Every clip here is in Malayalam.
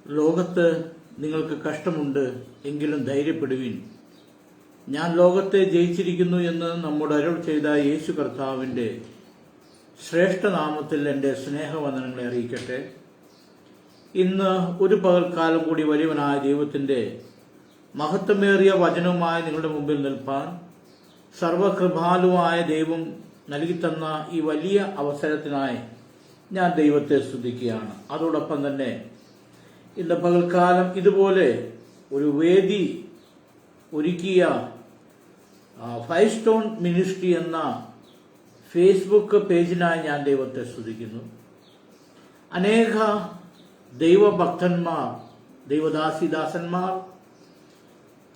ലോകത്ത് നിങ്ങൾക്ക് കഷ്ടമുണ്ട്, എങ്കിലും ധൈര്യപ്പെടുവിൻ, ഞാൻ ലോകത്തെ ജയിച്ചിരിക്കുന്നു എന്ന് നമ്മോട് അരുൾ ചെയ്ത യേശു കർത്താവിൻ്റെ ശ്രേഷ്ഠനാമത്തിൽ എൻ്റെ സ്നേഹവന്ദനങ്ങളെ അറിയിക്കട്ടെ. ഇന്ന് ഒരു പകൽക്കാലം കൂടി വലിയവനായ ദൈവത്തിൻ്റെ മഹത്വമേറിയ വചനവുമായി നിങ്ങളുടെ മുമ്പിൽ നിൽപ്പാൻ സർവകൃപാലുവായ ദൈവം നൽകിത്തന്ന ഈ വലിയ അവസരത്തിനായി ഞാൻ ദൈവത്തെ സ്തുതിക്കുകയാണ്. അതോടൊപ്പം തന്നെ ഇന്ന് പകൽക്കാലം ഇതുപോലെ ഒരു വേദി ഒരുക്കിയ 5 സ്റ്റോൺ മിനിസ്ട്രി എന്ന ഫേസ്ബുക്ക് പേജിനായി ഞാൻ ദൈവത്തെ സ്തുതിക്കുന്നു. അനേക ദൈവഭക്തന്മാർ, ദൈവദാസിദാസന്മാർ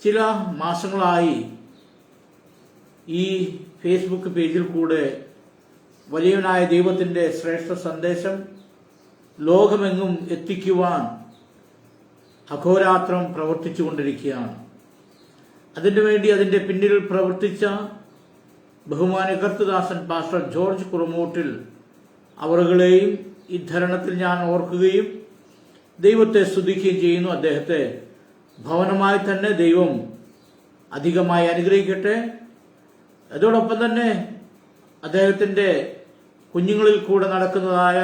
ചില മാസങ്ങളായി ഈ ഫേസ്ബുക്ക് പേജിൽ കൂടെ വലിയവനായ ദൈവത്തിൻ്റെ ശ്രേഷ്ഠ സന്ദേശം ലോകമെങ്ങും എത്തിക്കുവാൻ അഹോരാത്രം പ്രവർത്തിച്ചു കൊണ്ടിരിക്കുകയാണ്. അതിന്റെ പിന്നിൽ പ്രവർത്തിച്ച ബഹുമാന്യ കർത്തദാസൻ പാസ്റ്റർ ജോർജ് കുറുമൂട്ടിൽ അവരുകളെയും ഈ ധരണത്തിൽ ഞാൻ ഓർക്കുകയും ദൈവത്തെ സ്തുതിക്കുകയും ചെയ്യുന്നു. അദ്ദേഹത്തെ ഭവനമായി തന്നെ ദൈവം അധികമായി അനുഗ്രഹിക്കട്ടെ. അതോടൊപ്പം തന്നെ അദ്ദേഹത്തിന്റെ കുഞ്ഞുങ്ങളിൽ കൂടെ നടക്കുന്നതായ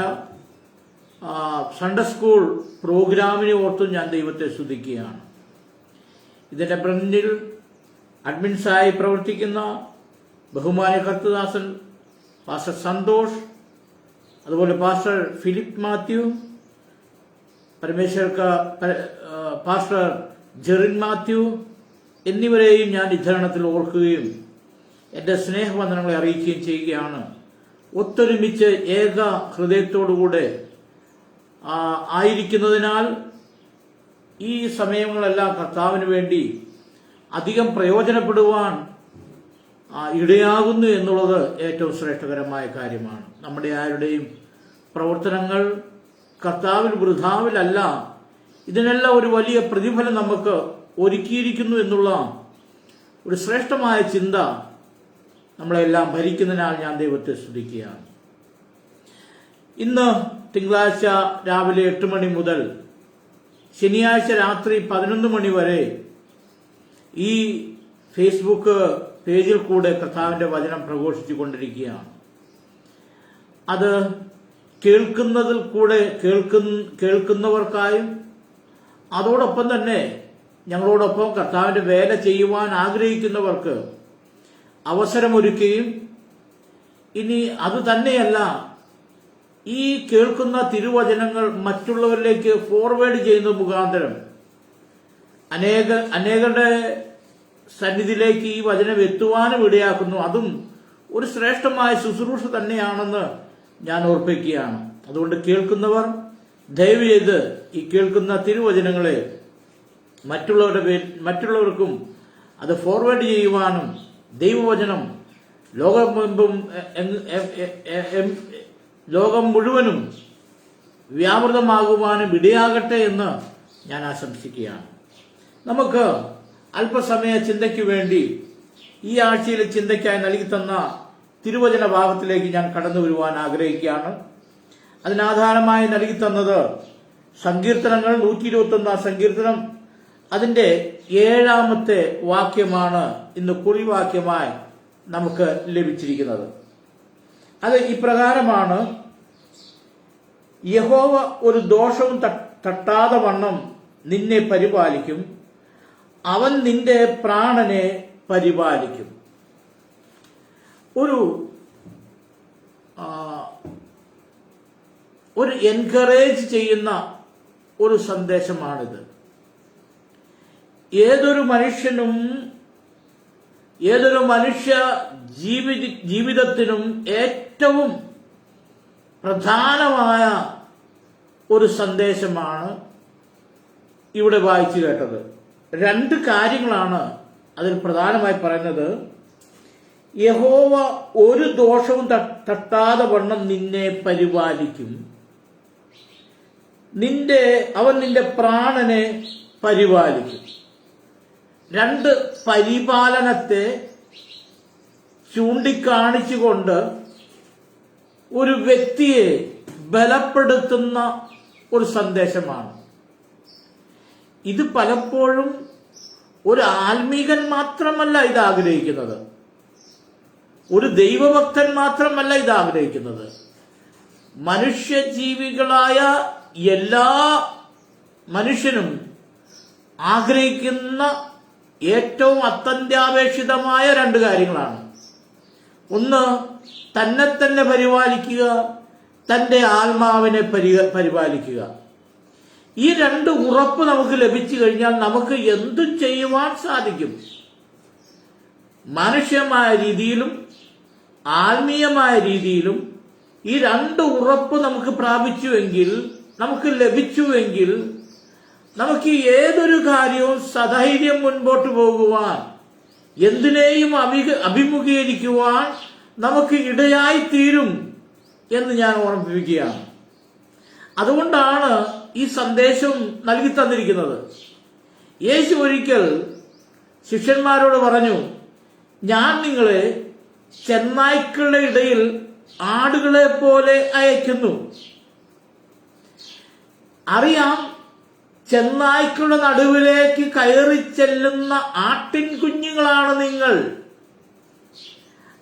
സൺഡേ സ്കൂൾ പ്രോഗ്രാമിനെ ഓർത്തും ഞാൻ ദൈവത്തെ സ്തുതിക്കുകയാണ്. ഇതിന്റെ പിന്നിൽ അഡ്മിൻസായി പ്രവർത്തിക്കുന്ന ബഹുമാന്യ കർത്തദാസൻ പാസ്റ്റർ സന്തോഷ്, അതുപോലെ pastor Philip Mathew, pastor Jerin Mathew എന്നിവരെയും ഞാൻ ഇദ്ധരണത്തിൽ ഓർക്കുകയും എൻ്റെ സ്നേഹവന്ദനങ്ങളെ അറിയിക്കുകയും ചെയ്യുകയാണ്. ഒത്തൊരുമിച്ച് ഏക ഹൃദയത്തോടുകൂടെ ആയിരിക്കുന്നതിനാൽ ഈ സമയങ്ങളെല്ലാം കർത്താവിന് വേണ്ടി അധികം പ്രയോജനപ്പെടുവാൻ ഇടയാകുന്നു എന്നുള്ളത് ഏറ്റവും ശ്രേഷ്ഠകരമായ കാര്യമാണ്. നമ്മുടെ ആരുടെയും പ്രവർത്തനങ്ങൾ കർത്താവിൽ വൃഥാവിലല്ല, ഇതിനെല്ലാം ഒരു വലിയ പ്രതിഫലം നമുക്ക് ഒരുക്കിയിരിക്കുന്നു എന്നുള്ള ഒരു ശ്രേഷ്ഠമായ ചിന്ത നമ്മളെല്ലാം ഭരിക്കുന്നതിനാൽ ഞാൻ ദൈവത്തെ സ്തുതിക്കുകയാണ്. ഇന്ന് തിങ്കളാഴ്ച രാവിലെ 8 മണി മുതൽ ശനിയാഴ്ച രാത്രി 11 മണി വരെ ഈ ഫേസ്ബുക്ക് പേജിൽ കൂടെ കർത്താവിന്റെ വചനം പ്രഘോഷിച്ചു കൊണ്ടിരിക്കുകയാണ്. അത് കേൾക്കുന്നതിൽ കൂടെ കേൾക്കുന്നവർക്കായും അതോടൊപ്പം തന്നെ ഞങ്ങളോടൊപ്പം കർത്താവിന്റെ വേല ചെയ്യുവാൻ ആഗ്രഹിക്കുന്നവർക്ക് അവസരമൊരുക്കുകയും, ഇനി അത് തന്നെയല്ല, ഈ കേൾക്കുന്ന തിരുവചനങ്ങൾ മറ്റുള്ളവരിലേക്ക് ഫോർവേഡ് ചെയ്യുന്ന മുഖാന്തരം അനേകരുടെ സന്നിധിയിലേക്ക് ഈ വചനം എത്തുവാനും ഇടയാക്കുന്നു. അതും ഒരു ശ്രേഷ്ഠമായ ശുശ്രൂഷ തന്നെയാണെന്ന് ഞാൻ ഓർപ്പിക്കുകയാണ്. അതുകൊണ്ട് ദയവ് ചെയ്ത് ഈ കേൾക്കുന്ന തിരുവചനങ്ങളെ മറ്റുള്ളവർക്കും അത് ഫോർവേഡ് ചെയ്യുവാനും ദൈവവചനം ലോകം മുഴുവനും വ്യാപൃതമാകുവാനും ഇടയാകട്ടെ എന്ന് ഞാൻ ആശംസിക്കുകയാണ്. നമുക്ക് അല്പസമയ ചിന്തയ്ക്ക് വേണ്ടി ഈ ആഴ്ചയിലെ ചിന്തയ്ക്കായി നൽകി തന്ന തിരുവചന ഭാഗത്തിലേക്ക് ഞാൻ കടന്നു വരുവാൻ ആഗ്രഹിക്കുകയാണ്. അതിനാധാരമായി നൽകി തന്നത് സങ്കീർത്തനങ്ങൾ 121 സങ്കീർത്തനം, അതിന്റെ 7-ാമത്തെ വാക്യമാണ് ഇന്ന് കുറിവാക്യമായി നമുക്ക് ലഭിച്ചിരിക്കുന്നത്. അത് ഇപ്രകാരമാണ്: യഹോവ ഒരു ദോഷവും തട്ടാതെ വണ്ണം നിന്നെ പരിപാലിക്കും, അവൻ നിന്റെ പ്രാണനെ പരിപാലിക്കും. ഒരു എൻകറേജ് ചെയ്യുന്ന ഒരു സന്ദേശമാണിത്. ഏതൊരു മനുഷ്യ ജീവിതത്തിനും ഏറ്റവും പ്രധാനമായ ഒരു സന്ദേശമാണ് ഇവിടെ വായിച്ചു കേട്ടത്. 2 കാര്യങ്ങളാണ് അതിൽ പ്രധാനമായി പറയുന്നത്. യഹോവ ഒരു ദോഷവും തട്ടാതെ വണ്ണം നിന്നെ പരിപാലിക്കും, അവൻ നിന്റെ പ്രാണനെ പരിപാലിക്കും. 2 പരിപാലനത്തെ ചൂണ്ടിക്കാണിച്ചുകൊണ്ട് ഒരു വ്യക്തിയെ ബലപ്പെടുത്തുന്ന ഒരു സന്ദേശമാണ്. ഇത് പലപ്പോഴും ഒരു ആത്മീകൻ മാത്രമല്ല ഇത് ആഗ്രഹിക്കുന്നത്, ഒരു ദൈവഭക്തൻ മാത്രമല്ല ഇത് ആഗ്രഹിക്കുന്നത്. മനുഷ്യജീവികളായ എല്ലാ മനുഷ്യനും ആഗ്രഹിക്കുന്ന ഏറ്റവും അത്യന്താപേക്ഷിതമായ രണ്ട് കാര്യങ്ങളാണ്. ഒന്ന്, തന്നെ തന്നെ പരിപാലിക്കുക, തൻ്റെ ആത്മാവിനെ പരിപാലിക്കുക. ഈ രണ്ട് ഉറപ്പ് നമുക്ക് ലഭിച്ചു കഴിഞ്ഞാൽ നമുക്ക് എന്തു ചെയ്യുവാൻ സാധിക്കും. മാനുഷികമായ രീതിയിലും ആത്മീയമായ രീതിയിലും ഈ രണ്ട് ഉറപ്പ് നമുക്ക് പ്രാപിച്ചുവെങ്കിൽ, നമുക്ക് ലഭിച്ചുവെങ്കിൽ, നമുക്ക് ഏതൊരു കാര്യവും സധൈര്യം മുൻപോട്ട് പോകുവാൻ, എന്തിനേയും അഭിമുഖീകരിക്കുവാൻ നമുക്ക് ഇടയായി തീരും എന്ന് ഞാൻ ഓർമ്മിപ്പിക്കുകയാണ്. അതുകൊണ്ടാണ് ഈ സന്ദേശം നൽകി തന്നിരിക്കുന്നത്. യേശു ഒരിക്കൽ ശിഷ്യന്മാരോട് പറഞ്ഞു, ഞാൻ നിങ്ങളെ ചെന്നായ്ക്കളുടെ ഇടയിൽ ആടുകളെ പോലെ അയക്കുന്നു. അറിയാം, ചെന്നായ്ക്കളുടെ നടുവിലേക്ക് കയറി ചെല്ലുന്ന ആട്ടിൻ കുഞ്ഞുങ്ങളാണ് നിങ്ങൾ.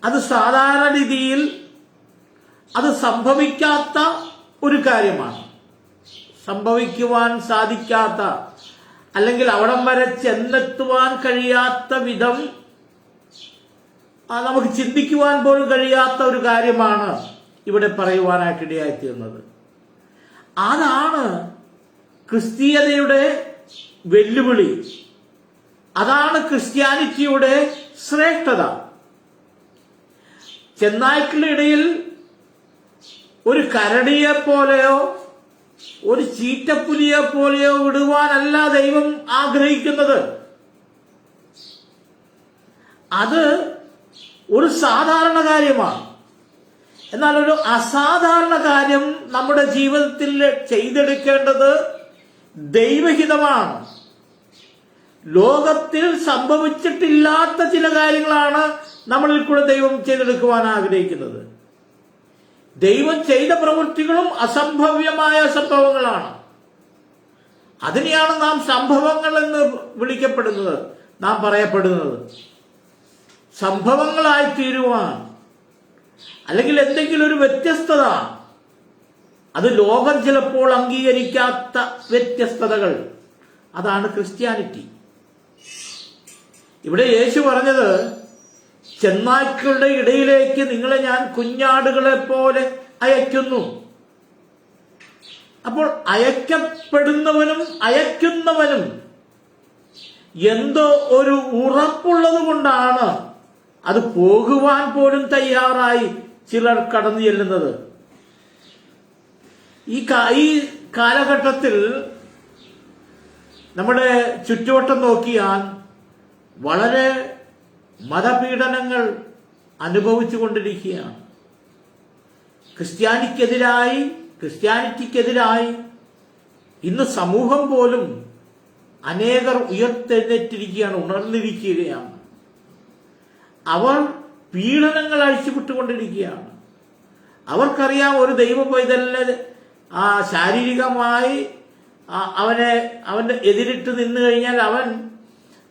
അത് സാധാരണ രീതിയിൽ അത് സംഭവിക്കാത്ത ഒരു കാര്യമാണ്. സംഭവിക്കുവാൻ സാധിക്കാത്ത, അല്ലെങ്കിൽ അവിടം വരെ ചെന്നെത്തുവാൻ കഴിയാത്ത വിധം നമുക്ക് ചിന്തിക്കുവാൻ പോലും കഴിയാത്ത ഒരു കാര്യമാണ് ഇവിടെ പറയുവാനായിട്ടിടയായിത്തീർന്നത്. അതാണ് ക്രിസ്തീയതയുടെ വെല്ലുവിളി, അതാണ് ക്രിസ്ത്യാനിറ്റിയുടെ ശ്രേഷ്ഠത. ചെന്നായ്ക്കളുടെ ഇടയിൽ ഒരു കരടിയെ പോലെയോ ഒരു ചീറ്റപ്പുലിയെ പോലെയോ വിടുവാനല്ല ദൈവം ആഗ്രഹിക്കുന്നത്. അത് ഒരു സാധാരണ കാര്യമാണ്. എന്നാൽ ഒരു അസാധാരണ കാര്യം നമ്മുടെ ജീവിതത്തിൽ ചെയ്തെടുക്കേണ്ടത് ദൈവഹിതമാണ്. ലോകത്തിൽ സംഭവിച്ചിട്ടില്ലാത്ത ചില കാര്യങ്ങളാണ് നമ്മളിൽ കൂടെ ദൈവം ചെയ്തെടുക്കുവാൻ ആഗ്രഹിക്കുന്നത്. ദൈവം ചെയ്ത പ്രവൃത്തികളും അസംഭവ്യമായ സംഭവങ്ങളാണ്. അതിനെയാണ് നാം സംഭവങ്ങൾ എന്ന് വിളിക്കപ്പെടുന്നത്, നാം പറയപ്പെടുന്നത്. സംഭവങ്ങളായി തീരുവാൻ, അല്ലെങ്കിൽ എന്തെങ്കിലും ഒരു വ്യത്യസ്തത, അത് ലോകം ചിലപ്പോൾ അംഗീകരിക്കാത്ത വ്യത്യസ്തതകൾ, അതാണ് ക്രിസ്ത്യാനിറ്റി. ഇവിടെ യേശു പറഞ്ഞത്, ചെന്നായ്ക്കളുടെ ഇടയിലേക്ക് നിങ്ങളെ ഞാൻ കുഞ്ഞാടുകളെ പോലെ അയക്കുന്നു. അപ്പോൾ അയക്കപ്പെടുന്നവനും അയക്കുന്നവനും എന്തോ ഒരു ഉറപ്പുള്ളത് കൊണ്ടാണ് അത് പോകുവാൻ പോലും തയ്യാറായി ചിലർ കടന്നു ചെല്ലുന്നത്. ഈ കാലഘട്ടത്തിൽ നമ്മുടെ ചുറ്റുവട്ടം നോക്കിയാൽ വളരെ മതപീഡനങ്ങൾ അനുഭവിച്ചു കൊണ്ടിരിക്കുകയാണ്. ക്രിസ്ത്യാനിറ്റിക്കെതിരായി ഇന്ന് സമൂഹം പോലും അനേകർ ഉയർത്തെഴുന്നേറ്റിരിക്കുകയാണ്, ഉണർന്നിരിക്കുകയാണ്. അവർ പീഡനങ്ങൾ അഴിച്ചുവിട്ടുകൊണ്ടിരിക്കുകയാണ്. അവർക്കറിയാം, ഒരു ദൈവ പൈതലിനെ ശാരീരികമായി അവന്റെ എതിരിട്ട് നിന്നു കഴിഞ്ഞാൽ അവൻ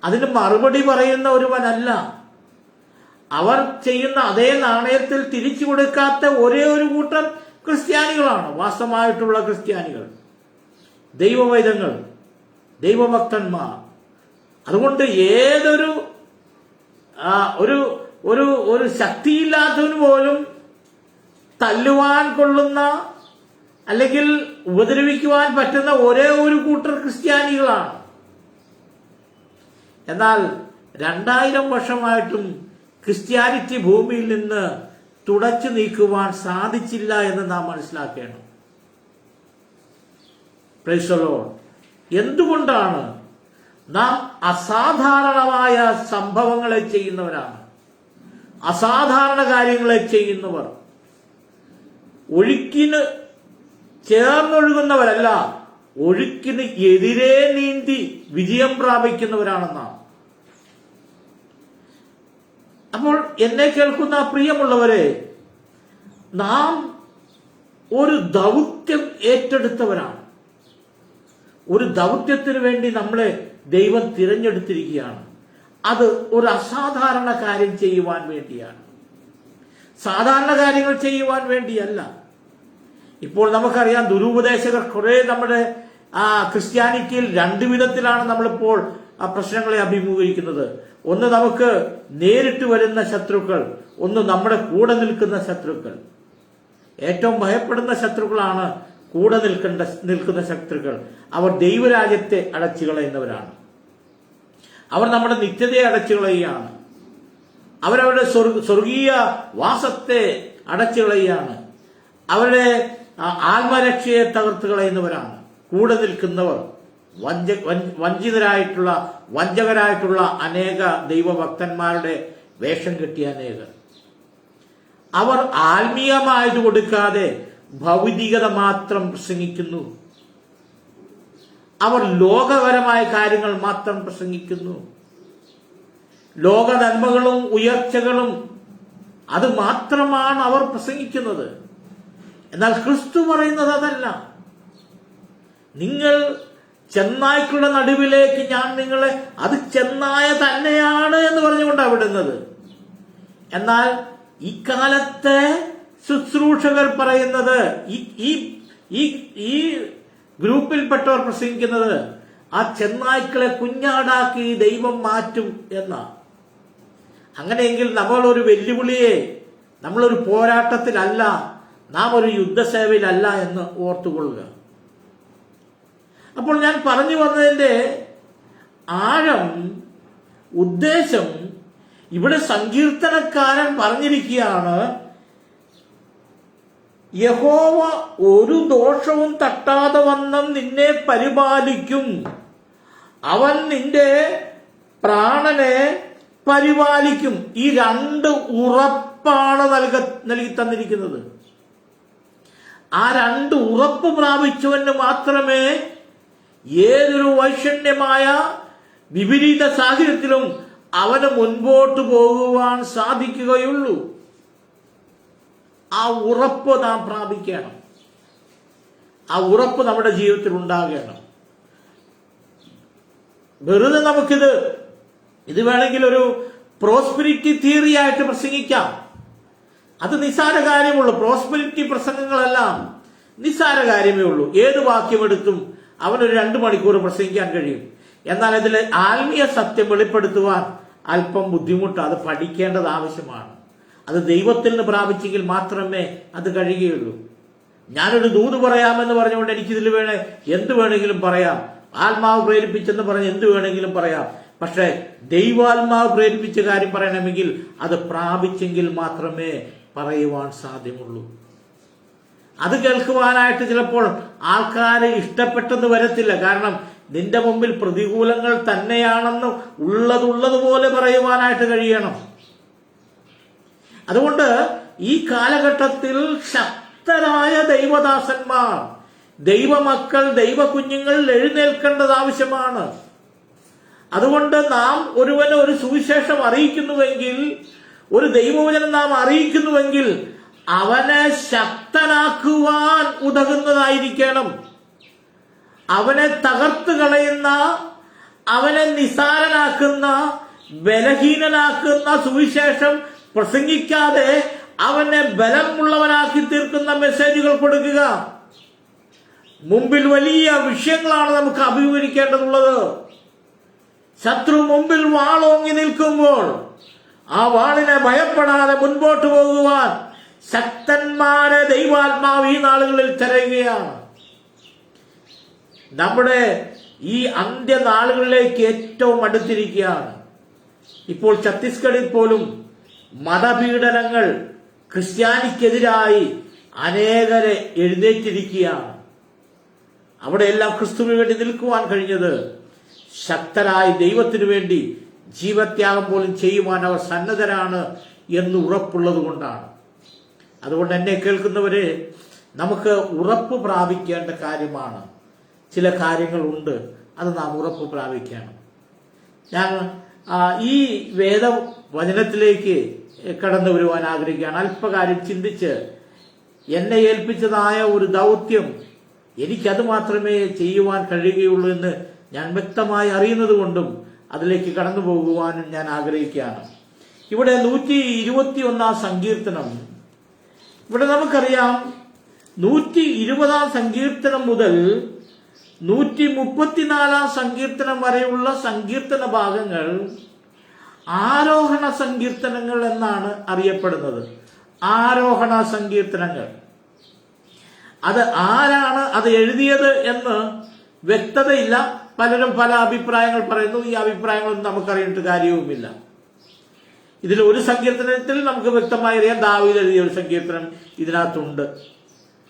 അതിന് മറുപടി പറയുന്ന ഒരുവനല്ല. അവർ ചെയ്യുന്ന അതേ നാണയത്തിൽ തിരിച്ചു കൊടുക്കാത്ത ഒരേ ഒരു കൂട്ടം ക്രിസ്ത്യാനികളാണ് വാസ്തവമായിട്ടുള്ള ക്രിസ്ത്യാനികൾ, ദൈവവൈദങ്ങൾ, ദൈവഭക്തന്മാർ. അതുകൊണ്ട് ഏതൊരു ഒരു ശക്തിയില്ലാത്തവന് പോലും തല്ലുവാൻ കൊള്ളുന്ന, അല്ലെങ്കിൽ ഉപദ്രവിക്കുവാൻ പറ്റുന്ന ഒരേ ഒരു കൂട്ടർ ക്രിസ്ത്യാനികളാണ്. എന്നാൽ 2000 വർഷമായിട്ടും ക്രിസ്ത്യാനിറ്റി ഭൂമിയിൽ നിന്ന് തുടച്ചു നീക്കുവാൻ സാധിച്ചില്ല എന്ന് നാം മനസ്സിലാക്കണം. Price the Lord. എന്തുകൊണ്ടാണ്? നാം അസാധാരണമായ സംഭവങ്ങളെ ചെയ്യുന്നവരാണ്, അസാധാരണ കാര്യങ്ങളെ ചെയ്യുന്നവർ. ഒഴുക്കിന് ചേർന്നൊഴുകുന്നവരല്ല, ഒഴുക്കിന് എതിരെ നീന്തി വിജയം പ്രാപിക്കുന്നവരാണ് നാം. അപ്പോൾ എന്നെ കേൾക്കുന്ന പ്രിയമുള്ളവരെ, നാം ഒരു ദൗത്യം ഏറ്റെടുത്തവരാണ്, ഒരു ദൗത്യത്തിന് വേണ്ടി നമ്മളെ ദൈവം തിരഞ്ഞെടുത്തിരിക്കുകയാണ്. അത് ഒരു അസാധാരണ കാര്യം ചെയ്യുവാൻ വേണ്ടിയാണ്, സാധാരണ കാര്യങ്ങൾ ചെയ്യുവാൻ വേണ്ടിയല്ല. ഇപ്പോൾ നമുക്കറിയാം, ദുരുപദേശകർ കുറെ നമ്മുടെ ക്രിസ്ത്യാനിറ്റിയിൽ രണ്ടു വിധത്തിലാണ് നമ്മളിപ്പോൾ ആ പ്രശ്നങ്ങളെ അഭിമുഖീകരിക്കുന്നത്. ഒന്ന് നമുക്ക് നേരിട്ട് വരുന്ന ശത്രുക്കൾ, ഒന്ന് നമ്മുടെ കൂടെ നിൽക്കുന്ന ശത്രുക്കൾ. ഏറ്റവും ഭയപ്പെടുന്ന ശത്രുക്കളാണ് കൂടെ നിൽക്കുന്ന ശത്രുക്കൾ. അവർ ദൈവരാജ്യത്തെ അടച്ചു കളയുന്നവരാണ്. അവർ നമ്മുടെ നിത്യതയെ അടച്ചു കളയുകയാണ്. അവരവരുടെ സ്വർഗീയ വാസത്തെ അടച്ചു കളയുകയാണ്. അവരുടെ ആത്മരക്ഷയെ തകർത്ത് കളയുന്നവരാണ്. കൂടെ നിൽക്കുന്നവർ വഞ്ചകരായിട്ടുള്ള അനേക ദൈവഭക്തന്മാരുടെ വേഷം കെട്ടിയ അനേകർ. അവർ ആത്മീയമായത് കൊടുക്കാതെ ഭൗതികത മാത്രം പ്രസംഗിക്കുന്നു. അവർ ലോകപരമായ കാര്യങ്ങൾ മാത്രം പ്രസംഗിക്കുന്നു. ലോക നന്മകളും ഉയർച്ചകളും അത് മാത്രമാണ് അവർ പ്രസംഗിക്കുന്നത്. എന്നാൽ ക്രിസ്തു പറയുന്നത് അതല്ല. നിങ്ങൾ ചെന്നായ്ക്കളുടെ നടുവിലേക്ക് ഞാൻ നിങ്ങളെ, അത് ചെന്നായ തന്നെയാണ് എന്ന് പറഞ്ഞുകൊണ്ടാണ് വിടുന്നത്. എന്നാൽ ഇക്കാലത്തെ ശുശ്രൂഷകർ പറയുന്നത്, ഈ ഗ്രൂപ്പിൽപ്പെട്ടവർ പ്രസംഗിക്കുന്നത് ആ ചെന്നായ്ക്കളെ കുഞ്ഞാടാക്കി ദൈവം മാറ്റും എന്നാണ്. അങ്ങനെയെങ്കിൽ നമ്മളൊരു വെല്ലുവിളിയെ, നമ്മളൊരു പോരാട്ടത്തിലല്ല, നാം ഒരു യുദ്ധസേവയിലല്ല എന്ന് ഓർത്തുകൊള്ളുക. അപ്പോൾ ഞാൻ പറഞ്ഞു വന്നതിന്റെ ആഴം, ഉദ്ദേശം, ഇവിടെ സങ്കീർത്തനക്കാരൻ പറഞ്ഞിരിക്കുകയാണ്, യഹോവ ഒരു ദോഷവും തട്ടാതെ വണ്ണം നിന്നെ പരിപാലിക്കും, അവൻ നിന്റെ പ്രാണനെ പരിപാലിക്കും. ഈ രണ്ട് ഉറപ്പാണ് നൽകി തന്നിരിക്കുന്നത്. ആ രണ്ട് ഉറപ്പ് പ്രാപിച്ചവന് മാത്രമേ ഏതൊരു വൈഷണ്യമായ വിപരീത സാഹചര്യത്തിലും അവന് മുൻപോട്ട് പോകുവാൻ സാധിക്കുകയുള്ളൂ. ആ ഉറപ്പ് നാം പ്രാപിക്കണം. ആ ഉറപ്പ് നമ്മുടെ ജീവിതത്തിൽ ഉണ്ടാകണം. വെറുതെ ഇത് വേണമെങ്കിൽ ഒരു പ്രോസ്പെരിറ്റി തിയറി ആയിട്ട് പ്രസംഗിക്കാം. അത് നിസ്സാര കാര്യമുള്ളൂ. പ്രോസ്പെരിറ്റി പ്രസംഗങ്ങളെല്ലാം നിസ്സാര കാര്യമേ ഉള്ളൂ. ഏത് വാക്യമെടുത്തും അവനൊരു 2 മണിക്കൂർ പ്രസംഗിക്കാൻ കഴിയും. എന്നാൽ അതിലെ ആത്മീയ സത്യം വെളിപ്പെടുത്തുവാൻ അല്പം ബുദ്ധിമുട്ട്. അത് പഠിക്കേണ്ടത് ആവശ്യമാണ്. അത് ദൈവത്തിൽ നിന്ന് പ്രാപിച്ചെങ്കിൽ മാത്രമേ അത് കഴിയുകയുള്ളൂ. ഞാനൊരു ദൂത് പറയാമെന്ന് പറഞ്ഞുകൊണ്ട് എനിക്കിതിൽ എന്ത് വേണമെങ്കിലും പറയാം. ആത്മാവ് പ്രേരിപ്പിച്ചെന്ന് പറഞ്ഞ് എന്ത് വേണമെങ്കിലും പറയാം. പക്ഷെ ദൈവാത്മാവ് പ്രേരിപ്പിച്ച കാര്യം പറയണമെങ്കിൽ അത് പ്രാപിച്ചെങ്കിൽ മാത്രമേ പറയുവാൻ സാധ്യമുള്ളൂ. അത് കേൾക്കുവാനായിട്ട് ചിലപ്പോൾ ആൾക്കാരെ ഇഷ്ടപ്പെട്ടെന്ന് വരത്തില്ല. കാരണം നിന്റെ മുമ്പിൽ പ്രതികൂലങ്ങൾ തന്നെയാണെന്ന് ഉള്ളതുപോലെ പറയുവാനായിട്ട് കഴിയണം. അതുകൊണ്ട് ഈ കാലഘട്ടത്തിൽ ശക്തരായ ദൈവദാസന്മാർ, ദൈവമക്കൾ, ദൈവകുഞ്ഞുങ്ങൾ എഴുന്നേൽക്കേണ്ടത് ആവശ്യമാണ്. അതുകൊണ്ട് നാം ഒരുവന് ഒരു സുവിശേഷം അറിയിക്കുന്നുവെങ്കിൽ, ഒരു ദൈവവചനം നാം അറിയിക്കുന്നുവെങ്കിൽ അവനെ ശക്തനാക്കുവാൻ ഉതകുന്നതായിരിക്കണം. അവനെ തകർത്ത് കളയുന്ന, അവനെ നിസാരനാക്കുന്ന, ബലഹീനനാക്കുന്ന സുവിശേഷം പ്രസംഗിക്കാതെ അവനെ ബലമുള്ളവനാക്കി തീർക്കുന്ന മെസ്സേജുകൾ കൊടുക്കുക. മുമ്പിൽ വലിയ വിഷയങ്ങളാണ് നമുക്ക് അഭിമുഖീകരിക്കേണ്ടതുള്ളത്. ശത്രു മുമ്പിൽ വാളോങ്ങി നിൽക്കുമ്പോൾ ആ വാളിനെ ഭയപ്പെടാതെ മുൻപോട്ട് പോകുവാൻ ശക്തന്മാരെ ദൈവാത്മാവ് ഈ നാളുകളിൽ തിരയുകയാണ്. നമ്മുടെ ഈ അന്ത്യനാളുകളിലേക്ക് ഏറ്റവും അടുത്തിരിക്കുകയാണ്. ഇപ്പോൾ ഛത്തീസ്ഗഡിൽ പോലും മതപീഡനങ്ങൾ, ക്രിസ്ത്യാനിക്കെതിരായി അനേകരെ എഴുന്നേറ്റിരിക്കുകയാണ്. അവിടെയെല്ലാം ക്രിസ്തുവിന് വേണ്ടി നിൽക്കുവാൻ കഴിഞ്ഞത് ശക്തരായി ദൈവത്തിനു വേണ്ടി ജീവത്യാഗം പോലും ചെയ്യുവാൻ അവർ സന്നദ്ധരാണ് എന്ന് ഉറപ്പുള്ളത് കൊണ്ടാണ്. അതുകൊണ്ട് എന്നെ കേൾക്കുന്നവരെ, നമുക്ക് ഉറപ്പ് പ്രാപിക്കേണ്ട കാര്യമാണ്. ചില കാര്യങ്ങളുണ്ട്, അത് നാം ഉറപ്പ് പ്രാപിക്കണം. ഞാൻ ഈ വേദവചനത്തിലേക്ക് കടന്നു വരുവാൻ ആഗ്രഹിക്കുകയാണ്. അല്പകാര്യം ചിന്തിച്ച് എന്നെ ഏൽപ്പിച്ചതായ ഒരു ദൗത്യം എനിക്കത് മാത്രമേ ചെയ്യുവാൻ കഴിയുകയുള്ളൂ എന്ന് ഞാൻ വ്യക്തമായി അറിയുന്നത് കൊണ്ടും അതിലേക്ക് കടന്നു പോകുവാനും ഞാൻ ആഗ്രഹിക്കുകയാണ്. ഇവിടെ 121 സങ്കീർത്തനം, ഇവിടെ നമുക്കറിയാം 120 സങ്കീർത്തനം മുതൽ 134 സങ്കീർത്തനം വരെയുള്ള സങ്കീർത്തന ഭാഗങ്ങൾ ആരോഹണ സങ്കീർത്തനങ്ങൾ എന്നാണ് അറിയപ്പെടുന്നത്. ആരോഹണ സങ്കീർത്തനങ്ങൾ. അത് ആരാണ് അത് എഴുതിയത് എന്ന് വ്യക്തതയില്ല. പലരും പല അഭിപ്രായങ്ങൾ പറയുന്നു. ഈ അഭിപ്രായങ്ങളൊന്നും നമുക്കറിയേണ്ട കാര്യവുമില്ല. ഇതിൽ ഒരു സങ്കീർത്തനത്തിൽ നമുക്ക് വ്യക്തമായി അറിയാം, ദാവീദ് എഴുതിയ ഒരു സങ്കീർത്തനം ഇതിനകത്തുണ്ട്.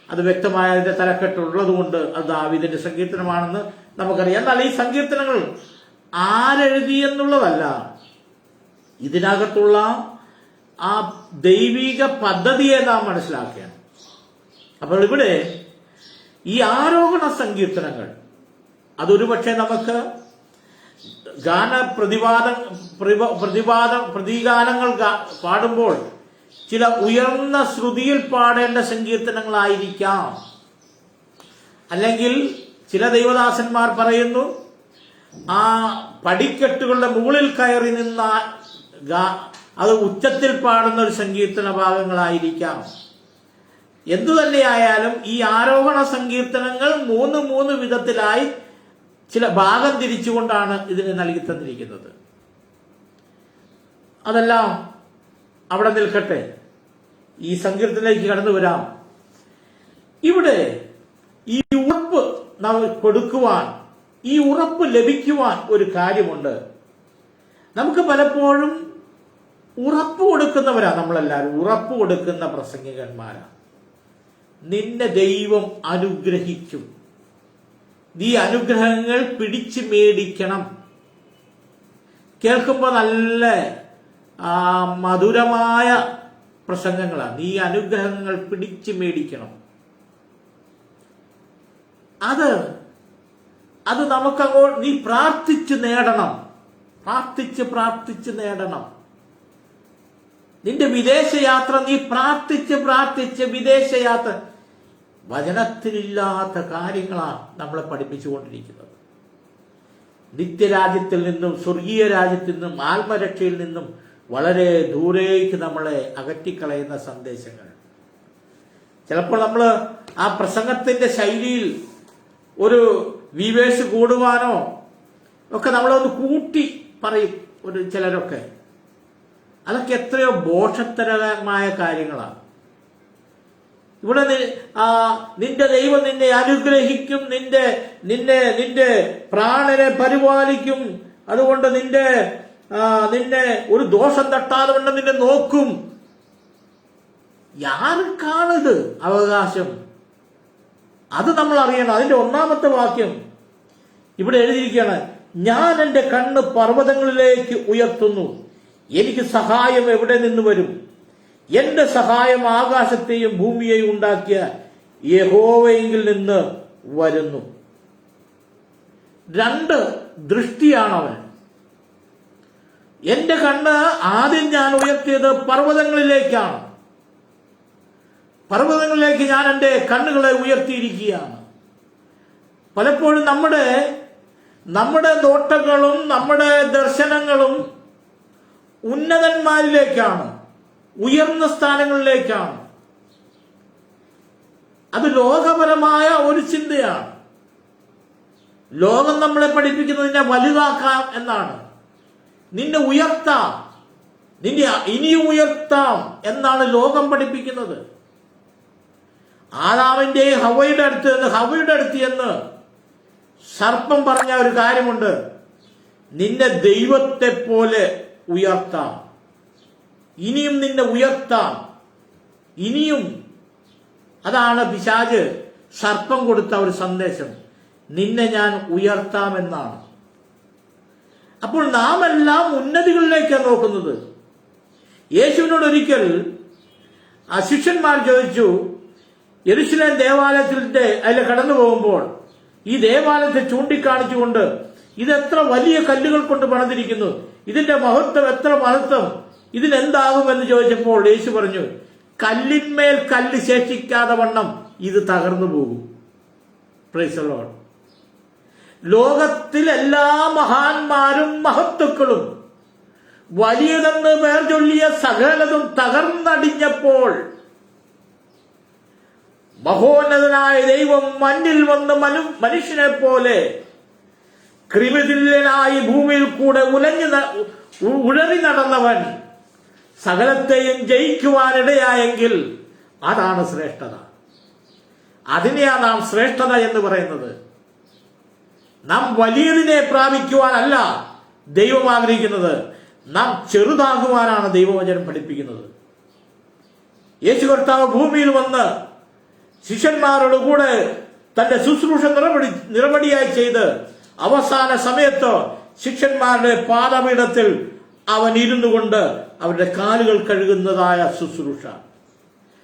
അത് വ്യക്തമായ അതിന്റെ തലക്കെട്ടുള്ളത് കൊണ്ട് അത് ദാവീദിന്റെ സങ്കീർത്തനമാണെന്ന് നമുക്കറിയാം. എന്നാൽ ഈ സങ്കീർത്തനങ്ങൾ ആരെഴുതിയെന്നുള്ളതല്ല, ഇതിനകത്തുള്ള ആ ദൈവിക പദ്ധതിയെ നാം മനസ്സിലാക്കുകയാണ്. അപ്പോൾ ഇവിടെ ഈ ആരോഹണ സങ്കീർത്തനങ്ങൾ അതൊരു പക്ഷേ നമുക്ക് പ്രതിഗാനങ്ങൾ പാടുമ്പോൾ ചില ഉയർന്ന ശ്രുതിയിൽ പാടേണ്ട സങ്കീർത്തനങ്ങളായിരിക്കാം. അല്ലെങ്കിൽ ചില ദൈവദാസന്മാർ പറയുന്നു ആ പടിക്കെട്ടുകളുടെ മുകളിൽ കയറി നിന്ന അത് ഉച്ചത്തിൽ പാടുന്ന ഒരു സങ്കീർത്തന ഭാഗങ്ങളായിരിക്കാം. എന്തു തന്നെയായാലും ഈ ആരോഹണ സങ്കീർത്തനങ്ങൾ മൂന്ന് വിധത്തിലായി ചില ഭാഗം തിരിച്ചുകൊണ്ടാണ് ഇതിന് നൽകി തന്നിരിക്കുന്നത്. അതെല്ലാം അവിടെ നിൽക്കട്ടെ, ഈ സങ്കീർത്തനത്തിലേക്ക് കടന്നു വരാം. ഇവിടെ ഈ ഉറപ്പ് നാം കൊടുക്കുവാൻ, ഈ ഉറപ്പ് ലഭിക്കുവാൻ ഒരു കാര്യമുണ്ട്. നമുക്ക് പലപ്പോഴും ഉറപ്പ് കൊടുക്കുന്നവരാ, നമ്മളെല്ലാവരും ഉറപ്പ് കൊടുക്കുന്ന പ്രസംഗികന്മാരാ. നിന്നെ ദൈവം അനുഗ്രഹിക്കും, നീ അനുഗ്രഹങ്ങൾ പിടിച്ചു മേടിക്കണം. കേൾക്കുമ്പോൾ നല്ല മധുരമായ പ്രസംഗങ്ങളാണ്. നീ അനുഗ്രഹങ്ങൾ പിടിച്ചു മേടിക്കണം. അത് നമുക്കങ്ങോട്ട് നീ പ്രാർത്ഥിച്ചു നേടണം. പ്രാർത്ഥിച്ച് നേടണം. നിന്റെ വിദേശയാത്ര നീ പ്രാർത്ഥിച്ച് വിദേശയാത്ര. വചനത്തിലില്ലാത്ത കാര്യങ്ങളാണ് നമ്മളെ പഠിപ്പിച്ചുകൊണ്ടിരിക്കുന്നത്. നിത്യരാജ്യത്തിൽ നിന്നും, സ്വർഗീയ രാജ്യത്തിൽ നിന്നും, ആത്മരക്ഷയിൽ നിന്നും വളരെ ദൂരേക്ക് നമ്മളെ അകറ്റിക്കളയുന്ന സന്ദേശങ്ങൾ. ചിലപ്പോൾ നമ്മൾ ആ പ്രസംഗത്തിന്റെ ശൈലിയിൽ ഒരു വിവേഴ്സ് കൂടുവാനോ ഒക്കെ നമ്മളൊന്ന് കൂട്ടി പറയും ചിലരൊക്കെ. അതൊക്കെ എത്രയോ ബോഷത്തരമായ കാര്യങ്ങളാണ്. ഇവിടെ നിന്റെ ദൈവം നിന്നെ അനുഗ്രഹിക്കും, നിന്റെ പ്രാണനെ പരിപാലിക്കും, അതുകൊണ്ട് നിന്നെ ഒരു ദോഷം തട്ടാതെ കൊണ്ട് നിന്നെ നോക്കും. ആർക്കാണിത് അവകാശം? അത് നമ്മൾ അറിയണം. അതിന്റെ 1-ാമത്തെ വാക്യം ഇവിടെ എഴുതിയിരിക്കുകയാണ്, ഞാൻ എന്റെ കണ്ണ് പർവ്വതങ്ങളിലേക്ക് ഉയർത്തുന്നു, എനിക്ക് സഹായം എവിടെ നിന്ന് വരും? എന്റെ സഹായം ആകാശത്തെയും ഭൂമിയെയും ഉണ്ടാക്കിയ യഹോവയിൽ നിന്ന് വരുന്നു. 2 ദൃഷ്ടിയാണവൻ. എന്റെ കണ്ണ് ആദ്യം ഞാൻ ഉയർത്തിയത് പർവ്വതങ്ങളിലേക്കാണ്. പർവ്വതങ്ങളിലേക്ക് ഞാൻ എന്റെ കണ്ണുകളെ ഉയർത്തിയിരിക്കുകയാണ്. പലപ്പോഴും നമ്മുടെ നോട്ടങ്ങളും നമ്മുടെ ദർശനങ്ങളും ഉന്നതന്മാരിലേക്കാണ്, ഉയർന്ന സ്ഥാനങ്ങളിലേക്കാണ്. അത് ലോകപരമായ ഒരു ചിന്തയാണ്. ലോകം നമ്മളെ പഠിപ്പിക്കുന്നത് നിന്നെ വലുതാക്കാം എന്നാണ്. നിന്നെ ഉയർത്താം, നിന്നെ ഇനിയും ഉയർത്താം എന്നാണ് ലോകം പഠിപ്പിക്കുന്നത്. ആദാമിന്റെ ഹവ്വയുടെ അടുത്ത് എന്ന് സർപ്പം പറഞ്ഞ ഒരു കാര്യമുണ്ട്, നിന്നെ ദൈവത്തെ പോലെ ഉയർത്താം, ഇനിയും നിന്നെ ഉയർത്താം, ഇനിയും. അതാണ് പിശാച് സർപ്പം കൊടുത്ത ഒരു സന്ദേശം, നിന്നെ ഞാൻ ഉയർത്താമെന്നാണ്. അപ്പോൾ നാം എല്ലാം ഉന്നതികളിലേക്കാണ് നോക്കുന്നത്. യേശുവിനോട് ഒരിക്കൽ ആ ശിഷ്യന്മാർ ചോദിച്ചു, യെരുശലേം ദേവാലയത്തിന്റെ അതിൽ കടന്നു പോകുമ്പോൾ ഈ ദേവാലയത്തെ ചൂണ്ടിക്കാണിച്ചുകൊണ്ട് ഇതെത്ര വലിയ കല്ലുകൾ കൊണ്ട് പണിതിരിക്കുന്നു, ഇതിന്റെ മഹത്വം എത്ര മഹത്വം, ഇതിനെന്താകുമെന്ന് ചോദിച്ചപ്പോൾ യേശു പറഞ്ഞു, കല്ലിന്മേൽ കല്ല് ശേഷിക്കാതെ വണ്ണം ഇത് തകർന്നു പോകും. Praise the lord. ലോകത്തിലെല്ലാ മഹാന്മാരും മഹത്തുക്കളും വലിയതെന്ന് പേർ ചൊല്ലിയ സകലതും തകർന്നടിഞ്ഞപ്പോൾ മഹോന്നതനായ ദൈവം മണ്ണിൽ വന്ന് മനുഷ്യനെ പോലെ ക്രിമിതുല്യനായി ഭൂമിയിൽ കൂടെ ഉഴറി നടന്നവൻ സകലത്തെയും ജയിക്കുവാനിടയായെങ്കിൽ അതാണ് ശ്രേഷ്ഠത. അതിനെയാണ് നാം ശ്രേഷ്ഠത എന്ന് പറയുന്നത്. നാം വലിയതിനെ പ്രാപിക്കുവാനല്ല ദൈവം ആഗ്രഹിക്കുന്നത്, നാം ചെറുതാകുവാനാണ് ദൈവവചനം പഠിപ്പിക്കുന്നത്. യേശു കർത്താവ് ഭൂമിയിൽ വന്ന് ശിഷ്യന്മാരോട് കൂടെ തന്റെ ശുശ്രൂഷ നിറപടിയായി ചെയ്ത് അവസാന സമയത്ത് ശിഷ്യന്മാരുടെ പാദപീഠത്തിൽ അവൻ ഇരുന്നു കൊണ്ട് അവരുടെ കാലുകൾ കഴുകുന്നതായ ശുശ്രൂഷ.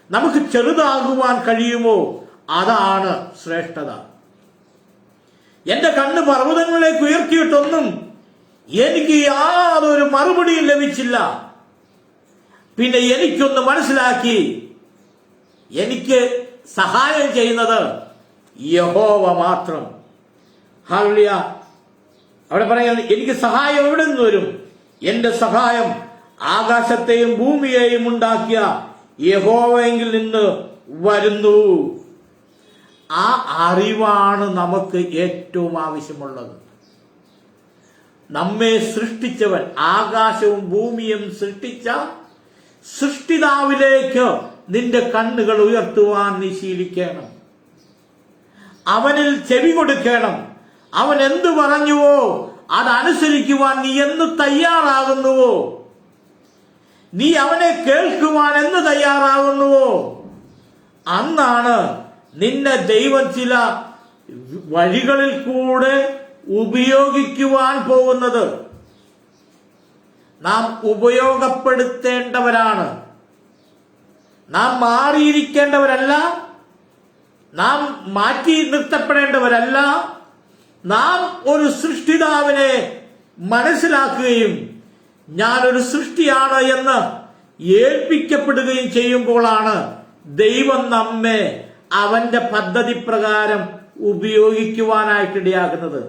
നമുക്ക് ചെറുതാകുവാൻ കഴിയുമോ? അതാണ് ശ്രേഷ്ഠത. എന്റെ കണ്ണ് പർവ്വതങ്ങളിലേക്ക് ഉയർത്തിയിട്ടൊന്നും എനിക്ക് യാതൊരു മറുപടിയും ലഭിച്ചില്ല. പിന്നെ എനിക്കൊന്ന് മനസ്സിലാക്കി, എനിക്ക് സഹായം ചെയ്യുന്നത് യഹോവ മാത്രം. ഹല്ലേലൂയ. അവിടെ പറയുന്നത് എനിക്ക് സഹായം എവിടെ നിന്ന് വരും? എന്റെ സഹായം ആകാശത്തെയും ഭൂമിയെയും ഉണ്ടാക്കിയ യഹോവയെങ്കിൽ നിന്ന് വരുന്നു. ആ അറിവാണ് നമുക്ക് ഏറ്റവും ആവശ്യമുള്ളത്. നമ്മെ സൃഷ്ടിച്ചവൻ, ആകാശവും ഭൂമിയും സൃഷ്ടിച്ച സൃഷ്ടിതാവിലേക്ക് നിന്റെ കണ്ണുകൾ ഉയർത്തുവാൻ നീ ശീലിക്കണം. അവനിൽ ചെവി കൊടുക്കണം. അവൻ എന്തു പറഞ്ഞുവോ അതനുസരിക്കുവാൻ നീ എന്ന് തയ്യാറാകുന്നുവോ, നീ അവനെ കേൾക്കുവാൻ എന്ന് തയ്യാറാകുന്നുവോ, അന്നാണ് നിന്നെ ദൈവം ചില വഴികളിൽ കൂടെ ഉപയോഗിക്കുവാൻ പോകുന്നത്. നാം ഉപയോഗപ്പെടുത്തേണ്ടവരാണ്. നാം മാറിയിരിക്കേണ്ടവരല്ല, നാം മാറ്റി നിർത്തപ്പെടേണ്ടവരല്ല. നാം ഒരു സൃഷ്ടിതാവിനെ മനസ്സിലാക്കുകയും ഞാനൊരു സൃഷ്ടിയാണ് എന്ന് ഏൽപ്പിക്കപ്പെടുകയും ചെയ്യുമ്പോഴാണ് ദൈവം നമ്മെ അവന്റെ പദ്ധതി പ്രകാരം ഉപയോഗിക്കുവാനായിട്ടിടയാകുന്നത്.